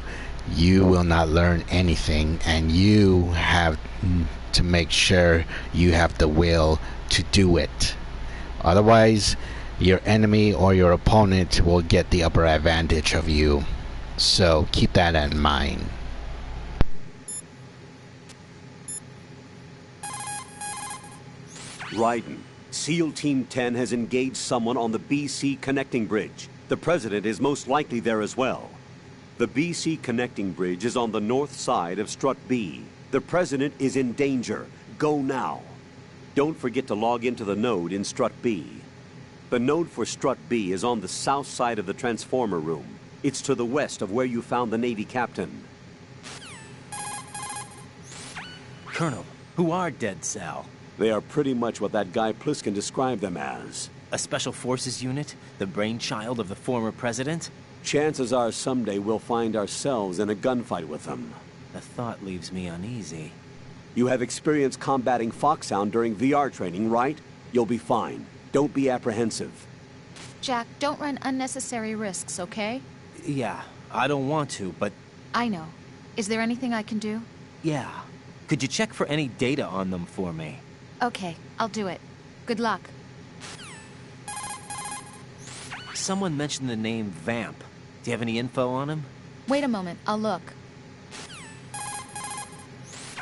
you will not learn anything, and you have to make sure you have the will to do it. Otherwise, your enemy or your opponent will get the upper advantage of you. So keep that in mind. Raiden, SEAL Team 10 has engaged someone on the BC connecting bridge. The President is most likely there as well. The BC connecting bridge is on the north side of Strut B. The President is in danger. Go now. Don't forget to log into the node in Strut B. The node for Strut B is on the south side of the transformer room. It's to the west of where you found the Navy captain. Colonel, who are Dead Sal? They are pretty much what that guy Pliskin described them as. A special forces unit? The brainchild of the former president? Chances are someday we'll find ourselves in a gunfight with them. The thought leaves me uneasy. You have experience combating Foxhound during VR training, right? You'll be fine. Don't be apprehensive. Jack, don't run unnecessary risks, okay? Yeah, I don't want to, but... I know. Is there anything I can do? Yeah. Could you check for any data on them for me? Okay, I'll do it. Good luck. Someone mentioned the name Vamp. Do you have any info on him? Wait a moment, I'll look.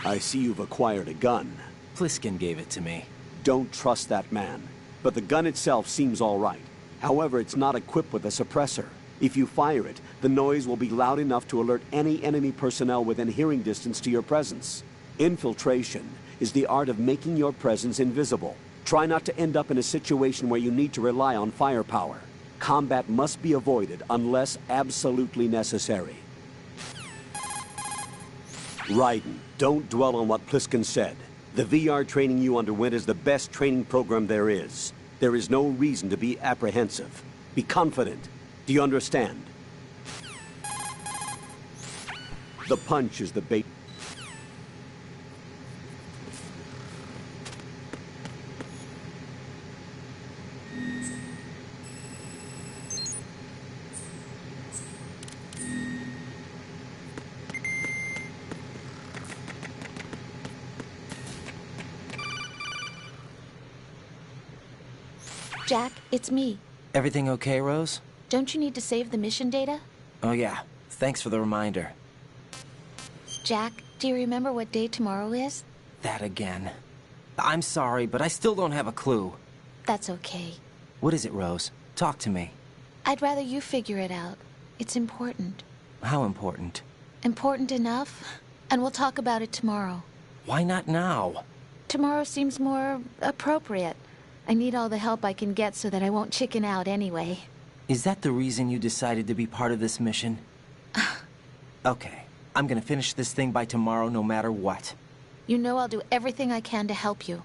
I see you've acquired a gun. Pliskin gave it to me. Don't trust that man. But the gun itself seems all right. However, it's not equipped with a suppressor. If you fire it, the noise will be loud enough to alert any enemy personnel within hearing distance to your presence. Infiltration is the art of making your presence invisible. Try not to end up in a situation where you need to rely on firepower. Combat must be avoided unless absolutely necessary. Raiden, don't dwell on what Pliskin said. The VR training you underwent is the best training program there is. There is no reason to be apprehensive. Be confident. Do you understand? The punch is the bait. Jack, it's me. Everything okay, Rose? Don't you need to save the mission data? Oh yeah, thanks for the reminder. Jack, do you remember what day tomorrow is? That again. I'm sorry, but I still don't have a clue. That's okay. What is it, Rose? Talk to me. I'd rather you figure it out. It's important. How important? Important enough? And we'll talk about it tomorrow. Why not now? Tomorrow seems more appropriate. I need all the help I can get so that I won't chicken out anyway. Is that the reason you decided to be part of this mission? Okay, I'm gonna finish this thing by tomorrow no matter what. You know I'll do everything I can to help you.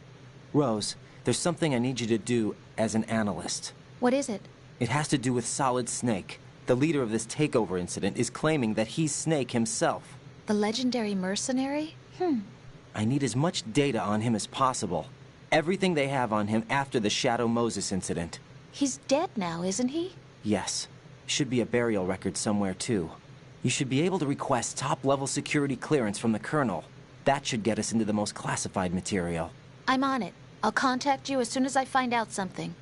Rose, there's something I need you to do as an analyst. What is it? It has to do with Solid Snake. The leader of this takeover incident is claiming that he's Snake himself. The legendary mercenary? I need as much data on him as possible. Everything they have on him after the Shadow Moses incident. He's dead now, isn't he? Yes. Should be a burial record somewhere, too. You should be able to request top-level security clearance from the Colonel. That should get us into the most classified material. I'm on it. I'll contact you as soon as I find out something.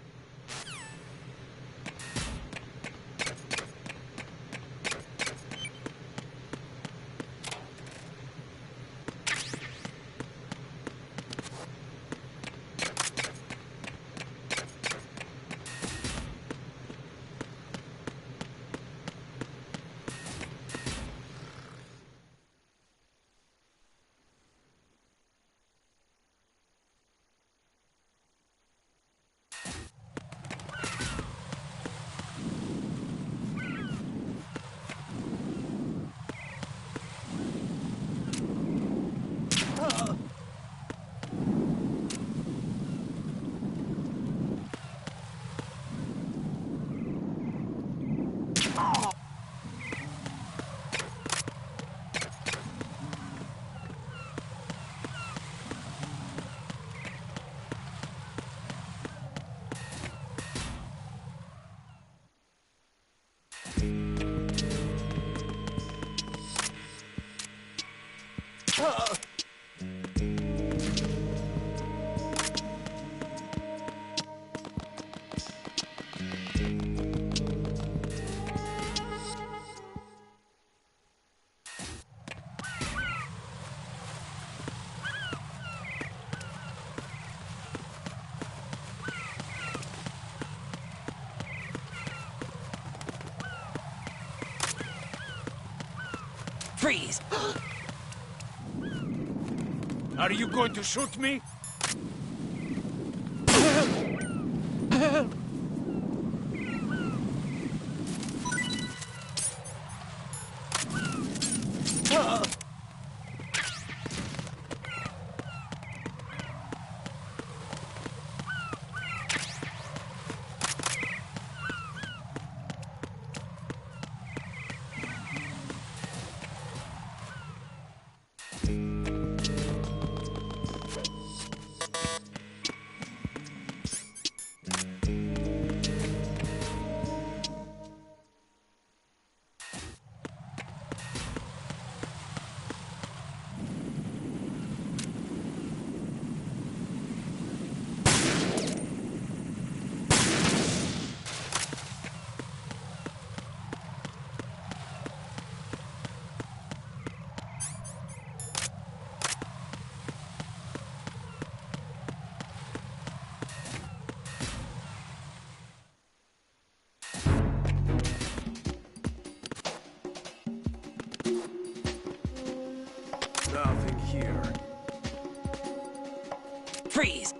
Freeze! Are you going to shoot me? Nothing here. Freeze!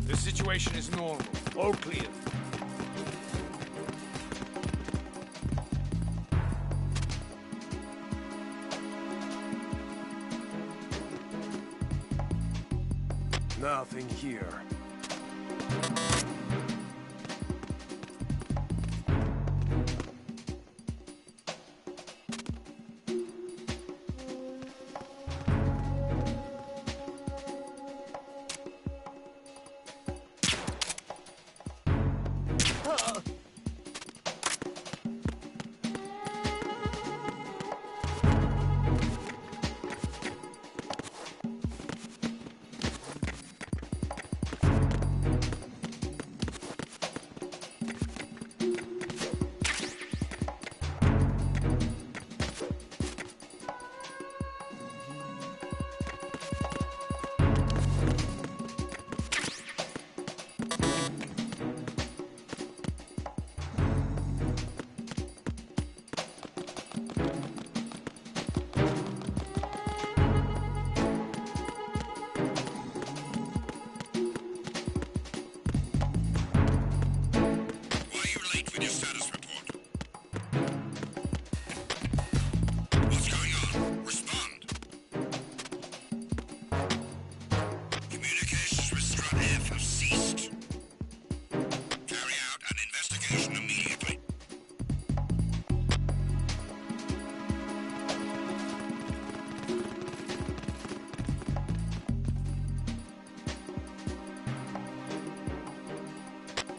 The situation is normal. All clear. Nothing here.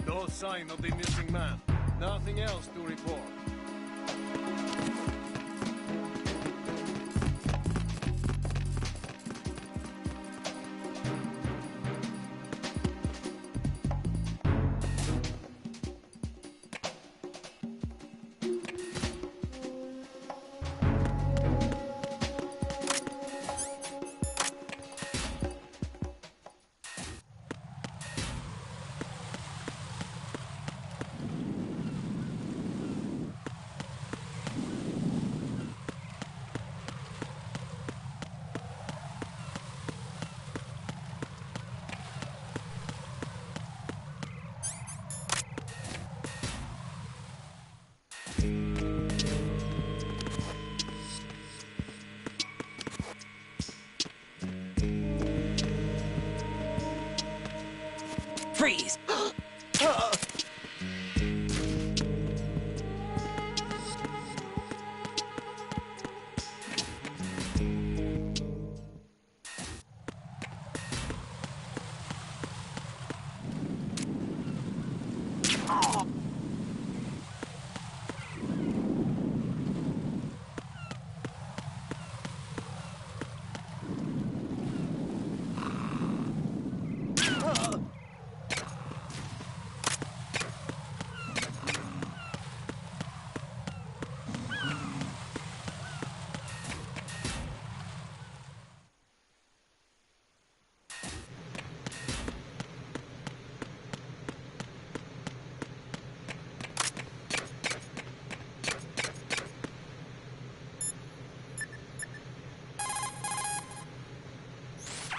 No sign of the missing man. Nothing else to report.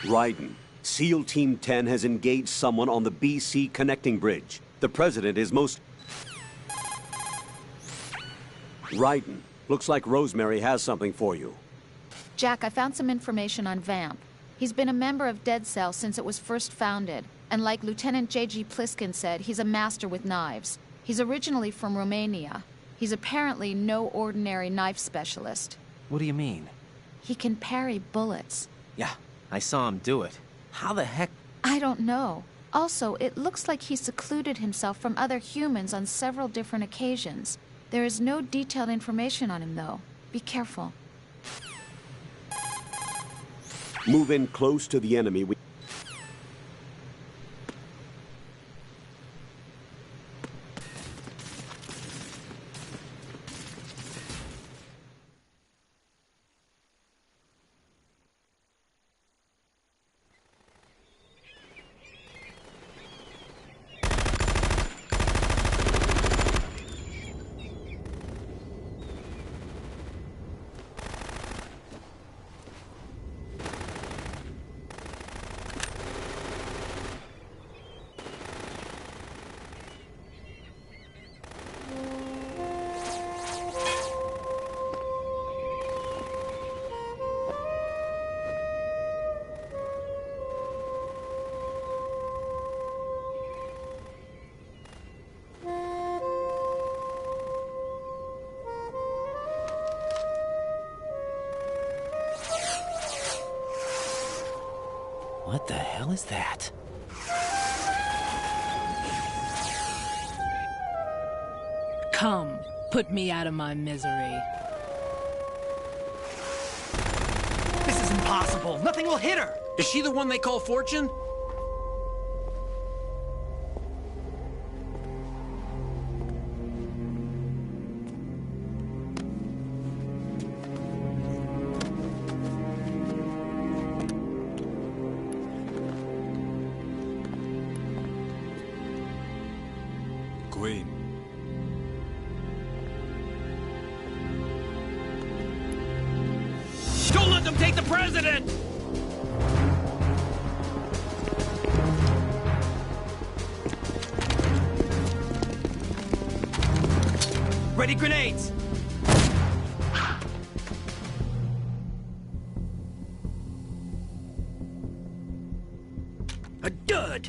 Raiden, SEAL Team 10 has engaged someone on the BC connecting bridge. The president is most... Raiden, looks like Rosemary has something for you. Jack, I found some information on Vamp. He's been a member of Dead Cell since it was first founded. And like Lieutenant J.G. Pliskin said, he's a master with knives. He's originally from Romania. He's apparently no ordinary knife specialist. What do you mean? He can parry bullets. Yeah, I saw him do it. How the heck? I don't know. Also, it looks like he secluded himself from other humans on several different occasions. There is no detailed information on him, though. Be careful. Move in close to the enemy. What the hell is that? Come, put me out of my misery. This is impossible. Nothing will hit her. Is she the one they call Fortune? Queen. Don't let them take the president! Ready grenades! A dud!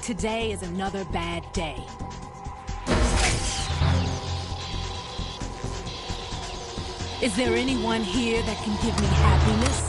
Today is another bad day. Is there anyone here that can give me happiness?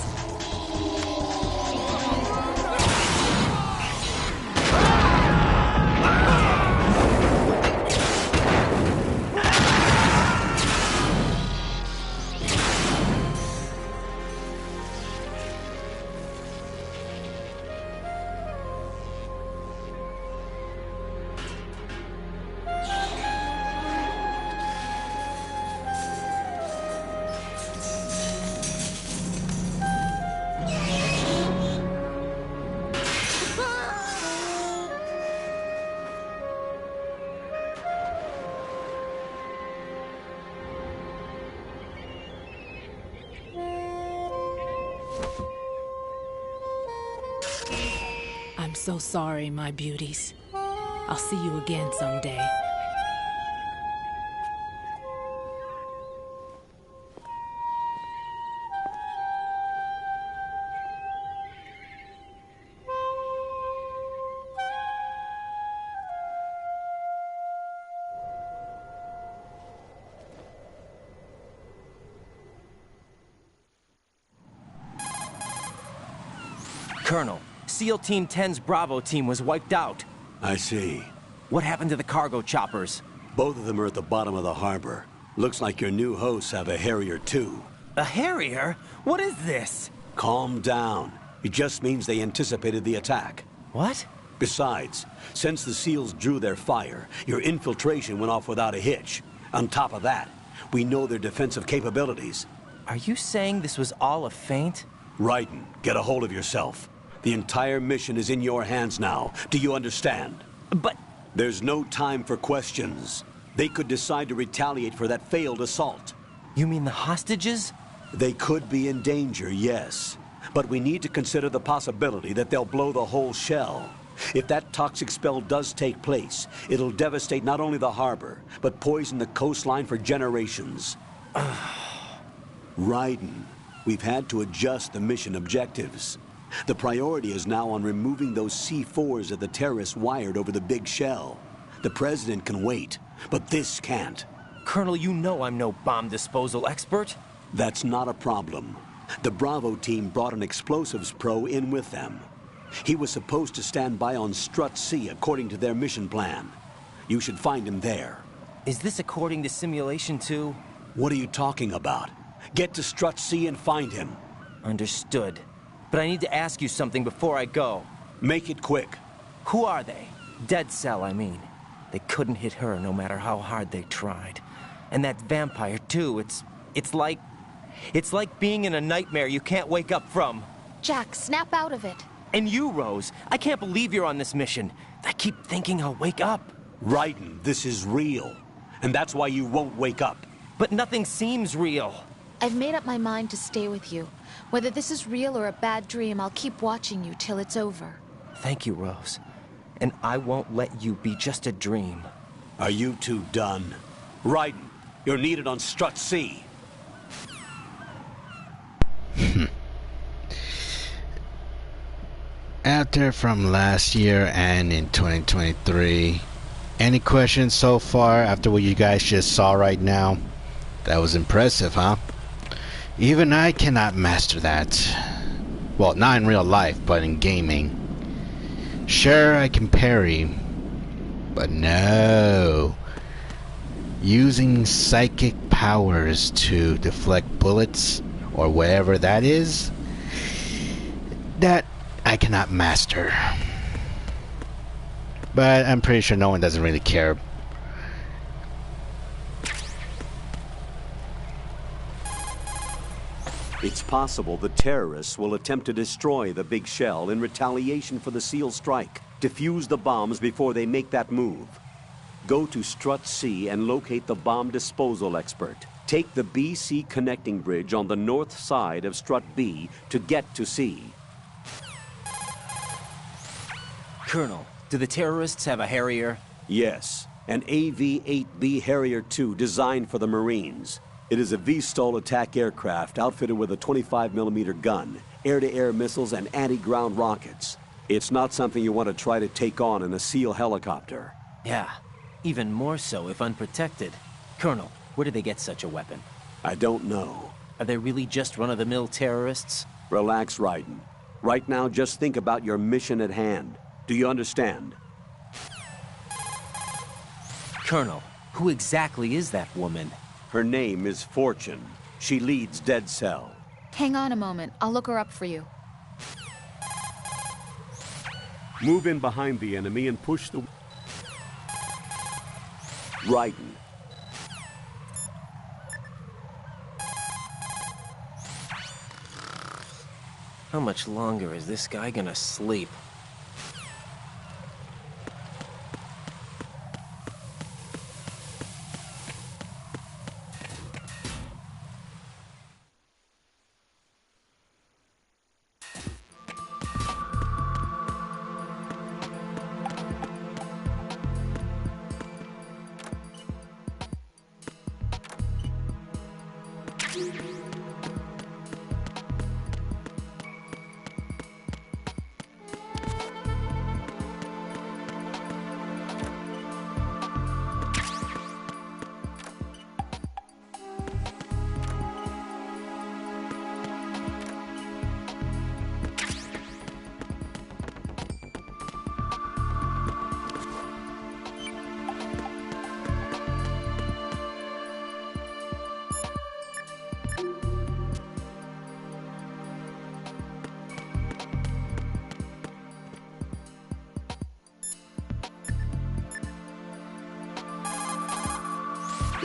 I'm so sorry, my beauties. I'll see you again someday. Colonel, SEAL Team 10's Bravo team was wiped out. I see. What happened to the cargo choppers? Both of them are at the bottom of the harbor. Looks like your new hosts have a Harrier too. A Harrier? What is this? Calm down. It just means they anticipated the attack. What? Besides, since the SEALs drew their fire, your infiltration went off without a hitch. On top of that, we know their defensive capabilities. Are you saying this was all a feint? Raiden, get a hold of yourself. The entire mission is in your hands now. Do you understand? But... There's no time for questions. They could decide to retaliate for that failed assault. You mean the hostages? They could be in danger, yes. But we need to consider the possibility that they'll blow the whole shell. If that toxic spell does take place, it'll devastate not only the harbor, but poison the coastline for generations. Raiden, we've had to adjust the mission objectives. The priority is now on removing those C4s that the terrorists wired over the big shell. The President can wait, but this can't. Colonel, you know I'm no bomb disposal expert. That's not a problem. The Bravo team brought an explosives pro in with them. He was supposed to stand by on Strut C according to their mission plan. You should find him there. Is this according to Simulation 2? What are you talking about? Get to Strut C and find him. Understood. But I need to ask you something before I go. Make it quick. Who are they? Dead Cell, I mean. They couldn't hit her no matter how hard they tried. And that vampire, too, it's like being in a nightmare you can't wake up from. Jack, snap out of it. And you, Rose, I can't believe you're on this mission. I keep thinking I'll wake up. Raiden, this is real. And that's why you won't wake up. But nothing seems real. I've made up my mind to stay with you. Whether this is real or a bad dream, I'll keep watching you till it's over. Thank you, Rose. And I won't let you be just a dream. Are you two done? Raiden, you're needed on Strut C. Out there from last year and in 2023. Any questions so far after what you guys just saw right now? That was impressive, huh? Even I cannot master that. Well, not in real life, but in gaming. Sure, I can parry, but no. Using psychic powers to deflect bullets, or whatever that is, that I cannot master. But I'm pretty sure no one doesn't really care. It's possible the terrorists will attempt to destroy the big shell in retaliation for the SEAL strike. Defuse the bombs before they make that move. Go to Strut C and locate the bomb disposal expert. Take the BC connecting bridge on the north side of Strut B to get to C. Colonel, do the terrorists have a Harrier? Yes, an AV-8B Harrier II designed for the Marines. It is a VSTOL attack aircraft outfitted with a 25mm gun, air-to-air missiles, and anti-ground rockets. It's not something you want to try to take on in a SEAL helicopter. Yeah, even more so if unprotected. Colonel, where do they get such a weapon? I don't know. Are they really just run-of-the-mill terrorists? Relax, Raiden. Right now, just think about your mission at hand. Do you understand? Colonel, who exactly is that woman? Her name is Fortune. She leads Dead Cell. Hang on a moment. I'll look her up for you. Move in behind the enemy and push the... Raiden. How much longer is this guy gonna sleep?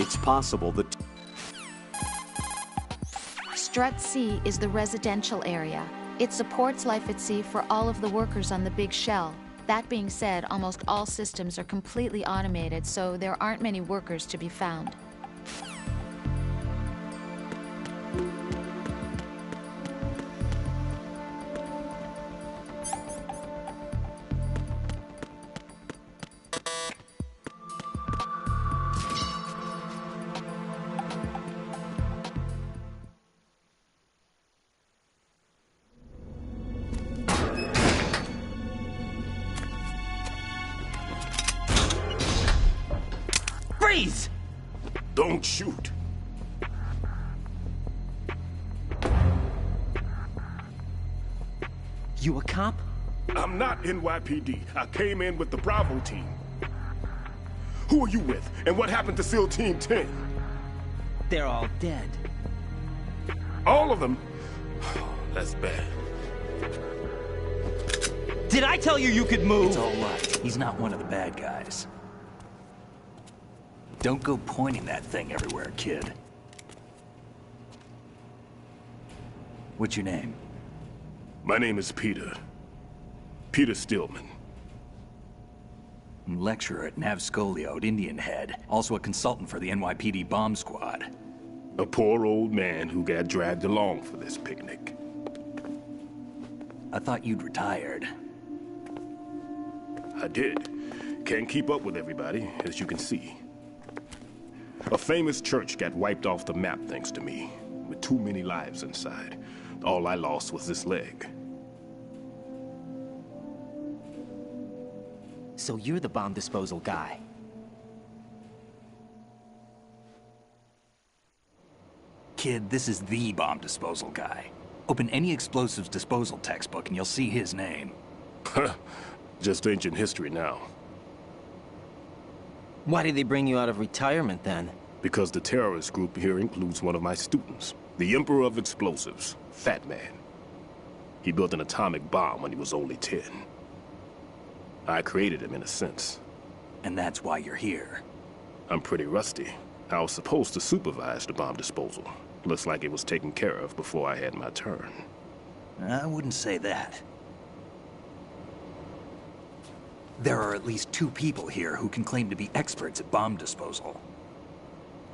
It's possible that... Strut C is the residential area. It supports life at sea for all of the workers on the big shell. That being said, almost all systems are completely automated, so there aren't many workers to be found. Freeze! Don't shoot. You a cop? I'm not NYPD. I came in with the Bravo team. Who are you with? And what happened to SEAL Team 10? They're all dead. All of them? That's bad. Did I tell you you could move? It's all right. He's not one of the bad guys. Don't go pointing that thing everywhere, kid. What's your name? My name is Peter. Peter Stillman. Lecturer at Navscolio at Indian Head. Also a consultant for the NYPD bomb squad. A poor old man who got dragged along for this picnic. I thought you'd retired. I did. Can't keep up with everybody, as you can see. A famous church got wiped off the map thanks to me, with too many lives inside. All I lost was this leg. So you're the bomb disposal guy. Kid, this is the bomb disposal guy. Open any explosives disposal textbook and you'll see his name. Just ancient history now. Why did they bring you out of retirement then? Because the terrorist group here includes one of my students, the Emperor of Explosives, Fat Man. He built an atomic bomb when he was only 10. I created him in a sense. And that's why you're here. I'm pretty rusty. I was supposed to supervise the bomb disposal. Looks like it was taken care of before I had my turn. I wouldn't say that. There are at least 2 people here who can claim to be experts at bomb disposal.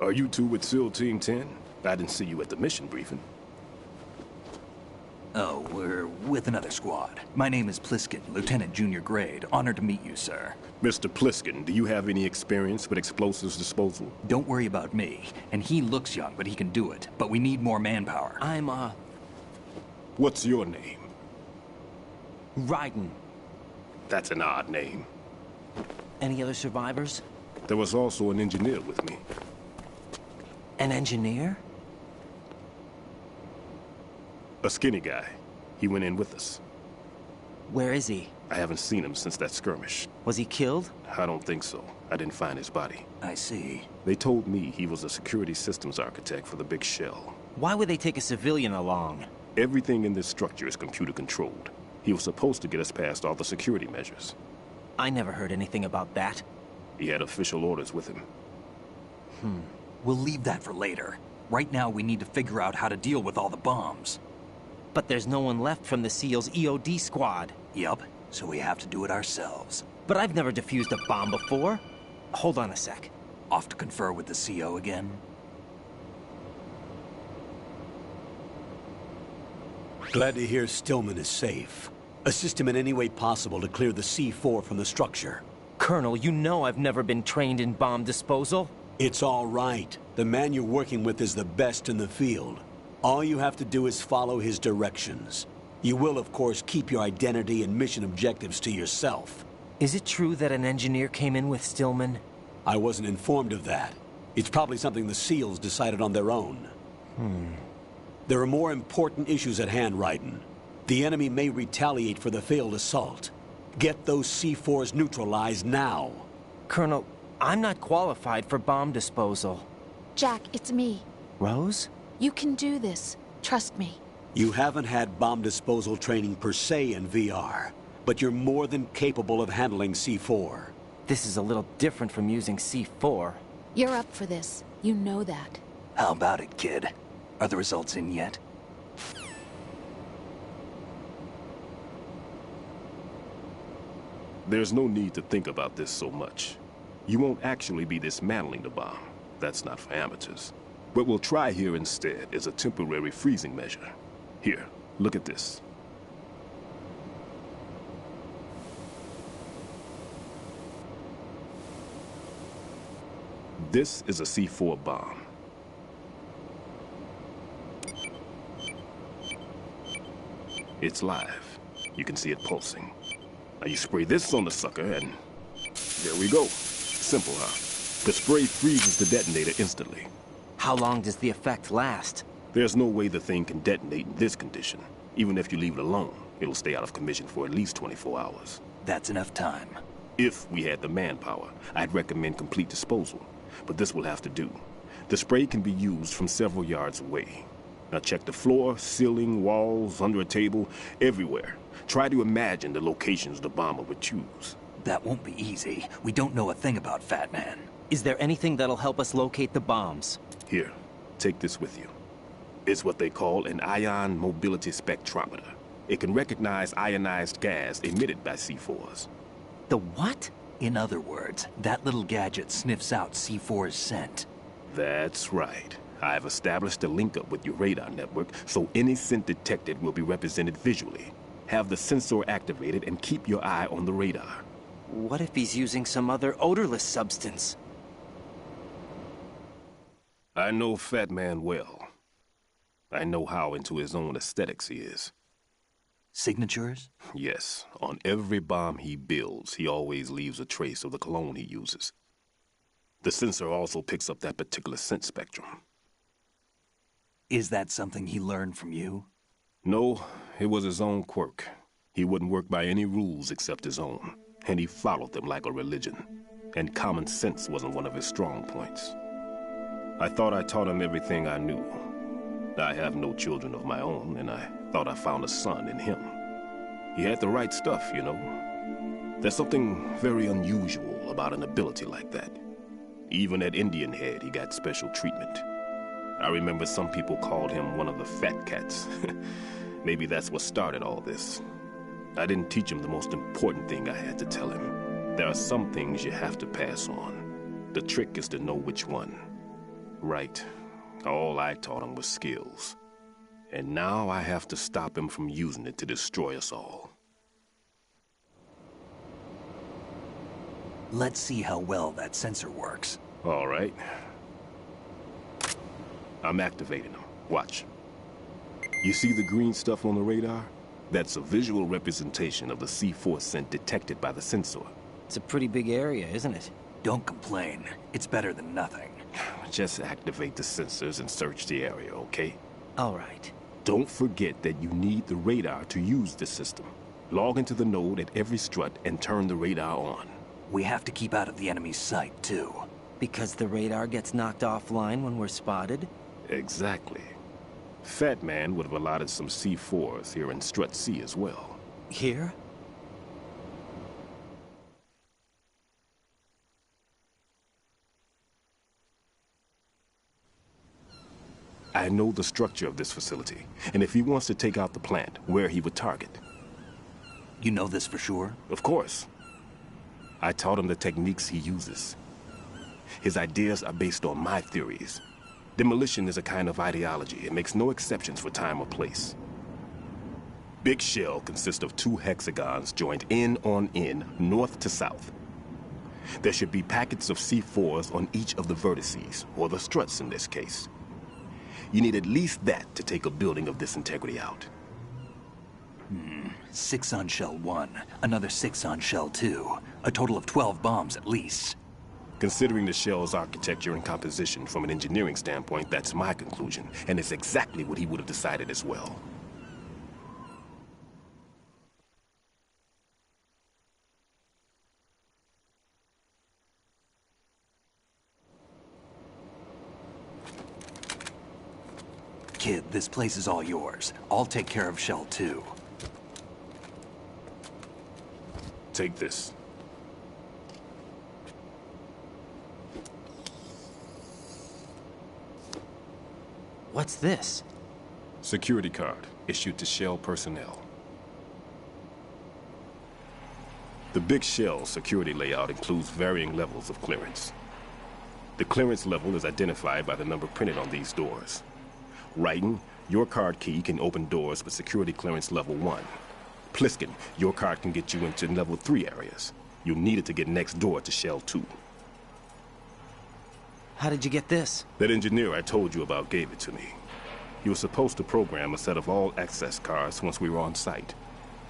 Are you two with SEAL Team 10? I didn't see you at the mission briefing. Oh, we're with another squad. My name is Pliskin, Lieutenant Junior Grade. Honored to meet you, sir. Mr. Pliskin, do you have any experience with explosives disposal? Don't worry about me. And he looks young, but he can do it. But we need more manpower. I'm, What's your name? Raiden. That's an odd name. Any other survivors? There was also an engineer with me. An engineer? A skinny guy. He went in with us. Where is he? I haven't seen him since that skirmish. Was he killed? I don't think so. I didn't find his body. I see. They told me he was a security systems architect for the big shell. Why would they take a civilian along? Everything in this structure is computer controlled. He was supposed to get us past all the security measures. I never heard anything about that. He had official orders with him. We'll leave that for later. Right now, we need to figure out how to deal with all the bombs. But there's no one left from the SEAL's EOD squad. Yup, so we have to do it ourselves. But I've never defused a bomb before. Hold on a sec. Off to confer with the CO again? Glad to hear Stillman is safe. Assist him in any way possible to clear the C4 from the structure. Colonel, you know I've never been trained in bomb disposal. It's all right. The man you're working with is the best in the field. All you have to do is follow his directions. You will, of course, keep your identity and mission objectives to yourself. Is it true that an engineer came in with Stillman? I wasn't informed of that. It's probably something the SEALs decided on their own. There are more important issues at hand, Raiden. The enemy may retaliate for the failed assault. Get those C4s neutralized now. Colonel, I'm not qualified for bomb disposal. Jack, it's me. Rose? You can do this. Trust me. You haven't had bomb disposal training per se in VR, but you're more than capable of handling C4. This is a little different from using C4. You're up for this. You know that. How about it, kid? Are the results in yet? There's no need to think about this so much. You won't actually be dismantling the bomb. That's not for amateurs. What we'll try here instead is a temporary freezing measure. Here, look at this. This is a C4 bomb. It's live. You can see it pulsing. Now you spray this on the sucker and there we go. Simple, huh? The spray freezes the detonator instantly. How long does the effect last? There's no way the thing can detonate in this condition. Even if you leave it alone, it'll stay out of commission for at least 24 hours. That's enough time. If we had the manpower, I'd recommend complete disposal. But this will have to do. The spray can be used from several yards away. Now check the floor, ceiling, walls, under a table, everywhere. Try to imagine the locations the bomber would choose. That won't be easy. We don't know a thing about Fat Man. Is there anything that'll help us locate the bombs? Here, take this with you. It's what they call an ion mobility spectrometer. It can recognize ionized gas emitted by C4s. The what? In other words, that little gadget sniffs out C4's scent. That's right. I've established a link up with your radar network, so any scent detected will be represented visually. Have the sensor activated and keep your eye on the radar. What if he's using some other odorless substance? I know Fat Man well. I know how into his own aesthetics he is. Signatures? Yes. On every bomb he builds, he always leaves a trace of the cologne he uses. The sensor also picks up that particular scent spectrum. Is that something he learned from you? No, it was his own quirk. He wouldn't work by any rules except his own, and he followed them like a religion. And common sense wasn't one of his strong points. I thought I taught him everything I knew. I have no children of my own, and I thought I found a son in him. He had the right stuff, you know. There's something very unusual about an ability like that. Even at Indian Head, he got special treatment. I remember some people called him one of the fat cats. Maybe that's what started all this. I didn't teach him the most important thing I had to tell him. There are some things you have to pass on. The trick is to know which one. Right. All I taught him was skills. And now I have to stop him from using it to destroy us all. Let's see how well that sensor works. All right. I'm activating them. Watch. You see the green stuff on the radar? That's a visual representation of the C4 scent detected by the sensor. It's a pretty big area, isn't it? Don't complain. It's better than nothing. Just activate the sensors and search the area, okay? All right. Don't forget that you need the radar to use the system. Log into the node at every strut and turn the radar on. We have to keep out of the enemy's sight, too. Because the radar gets knocked offline when we're spotted? Exactly. Fat Man would have allotted some C4s here in Strut C as well. Here? I know the structure of this facility, and if he wants to take out the plant, where he would target. You know this for sure? Of course. I taught him the techniques he uses. His ideas are based on my theories. Demolition is a kind of ideology. It makes no exceptions for time or place. Big shell consists of 2 hexagons joined end on end, north to south. There should be packets of C4s on each of the vertices, or the struts in this case. You need at least that to take a building of this integrity out. 6 on shell 1, another 6 on shell 2. A total of 12 bombs at least. Considering the shell's architecture and composition from an engineering standpoint, that's my conclusion, and it's exactly what he would have decided as well. Kid, this place is all yours. I'll take care of shell 2. Take this. What's this? Security card, issued to Shell personnel. The big shell security layout includes varying levels of clearance. The clearance level is identified by the number printed on these doors. Raiden, your card key can open doors with security clearance level 1. Pliskin, your card can get you into level 3 areas. You'll need it to get next door to Shell 2. How did you get this? That engineer I told you about gave it to me. He was supposed to program a set of all access cards once we were on site.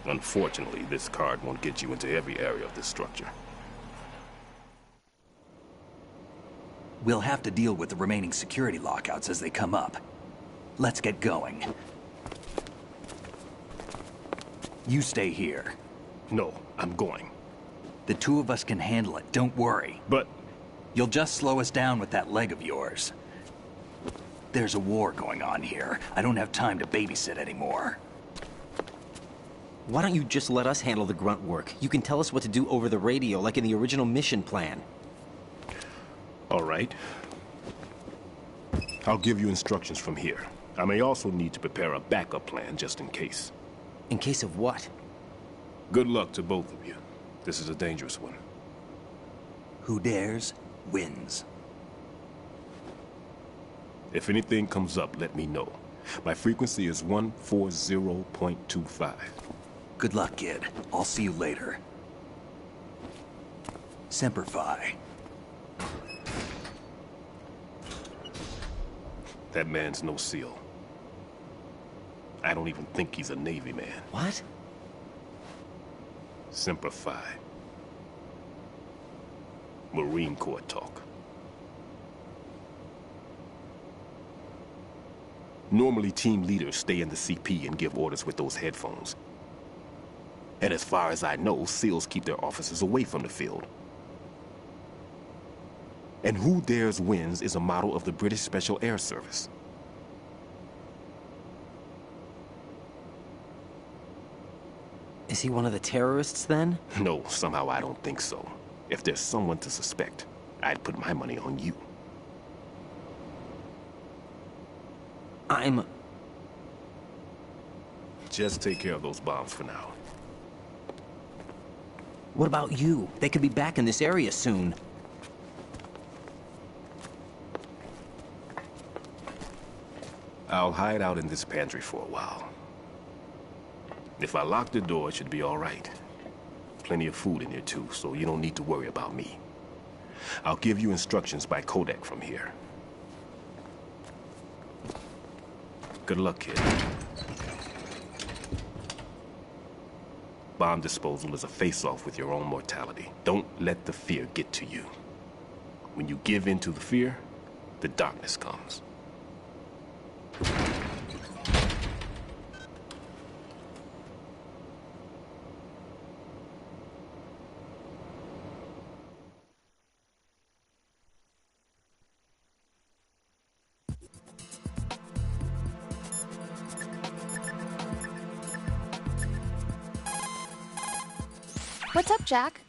Unfortunately, this card won't get you into every area of this structure. We'll have to deal with the remaining security lockouts as they come up. Let's get going. You stay here. No, I'm going. The two of us can handle it, don't worry. But... You'll just slow us down with that leg of yours. There's a war going on here. I don't have time to babysit anymore. Why don't you just let us handle the grunt work? You can tell us what to do over the radio, like in the original mission plan. All right. I'll give you instructions from here. I may also need to prepare a backup plan just in case. In case of what? Good luck to both of you. This is a dangerous one. Who dares, wins. If anything comes up, let me know. My frequency is 140.25. Good luck, kid. I'll see you later. Semper Fi. That man's no SEAL. I don't even think he's a Navy man. What? Semper Fi. Marine Corps talk. Normally, team leaders stay in the CP and give orders with those headphones. And as far as I know, SEALs keep their officers away from the field. And who dares wins is a model of the British Special Air Service. Is he one of the terrorists, then? No, somehow I don't think so. If there's someone to suspect, I'd put my money on you. Just take care of those bombs for now. What about you? They could be back in this area soon. I'll hide out in this pantry for a while. If I lock the door, it should be all right. Plenty of food in here too, so you don't need to worry about me. I'll give you instructions by codec from here. Good luck, kid. Bomb disposal is a face-off with your own mortality. Don't let the fear get to you. When you give in to the fear, the darkness comes. What's up, Jack?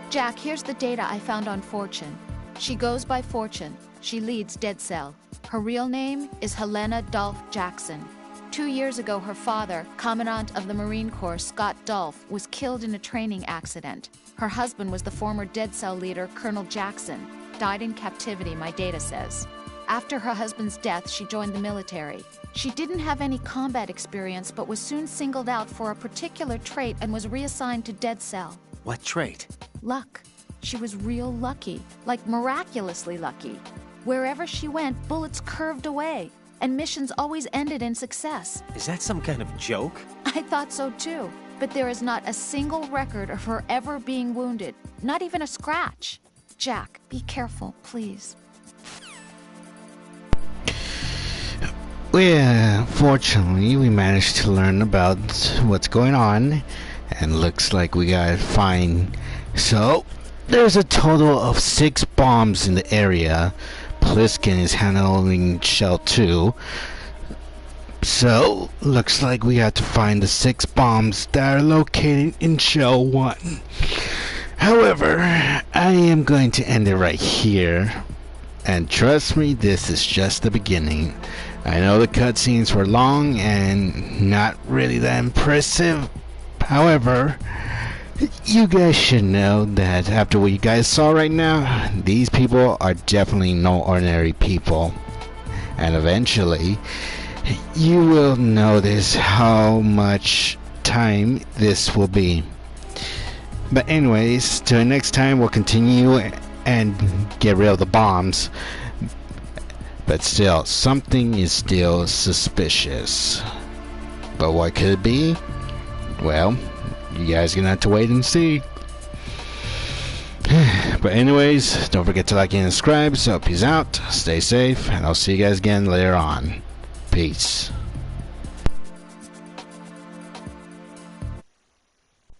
Jack, here's the data I found on Fortune. She goes by Fortune. She leads Dead Cell. Her real name is Helena Dolph Jackson. 2 years ago, her father, Commandant of the Marine Corps Scott Dolph, was killed in a training accident. Her husband was the former Dead Cell leader, Colonel Jackson. Died in captivity, my data says. After her husband's death, she joined the military. She didn't have any combat experience, but was soon singled out for a particular trait and was reassigned to Dead Cell. What trait? Luck. She was real lucky, like miraculously lucky. Wherever she went, bullets curved away, and missions always ended in success. Is that some kind of joke? I thought so too, but there is not a single record of her ever being wounded, not even a scratch. Jack, be careful, please. Well, fortunately, we managed to learn about what's going on, and looks like we got it fine. So, there's a total of 6 bombs in the area. Pliskin is handling Shell 2. So, looks like we have to find the 6 bombs that are located in Shell 1. However, I am going to end it right here. And trust me, this is just the beginning. I know the cutscenes were long and not really that impressive. However, you guys should know that after what you guys saw right now, these people are definitely no ordinary people. And eventually, you will notice how much time this will be. But anyways, till next time, we'll continue and get rid of the bombs. But still, something is still suspicious. But what could it be? Well, you guys are gonna have to wait and see. But anyways, don't forget to like and subscribe. So peace out, stay safe, and I'll see you guys again later on. Peace.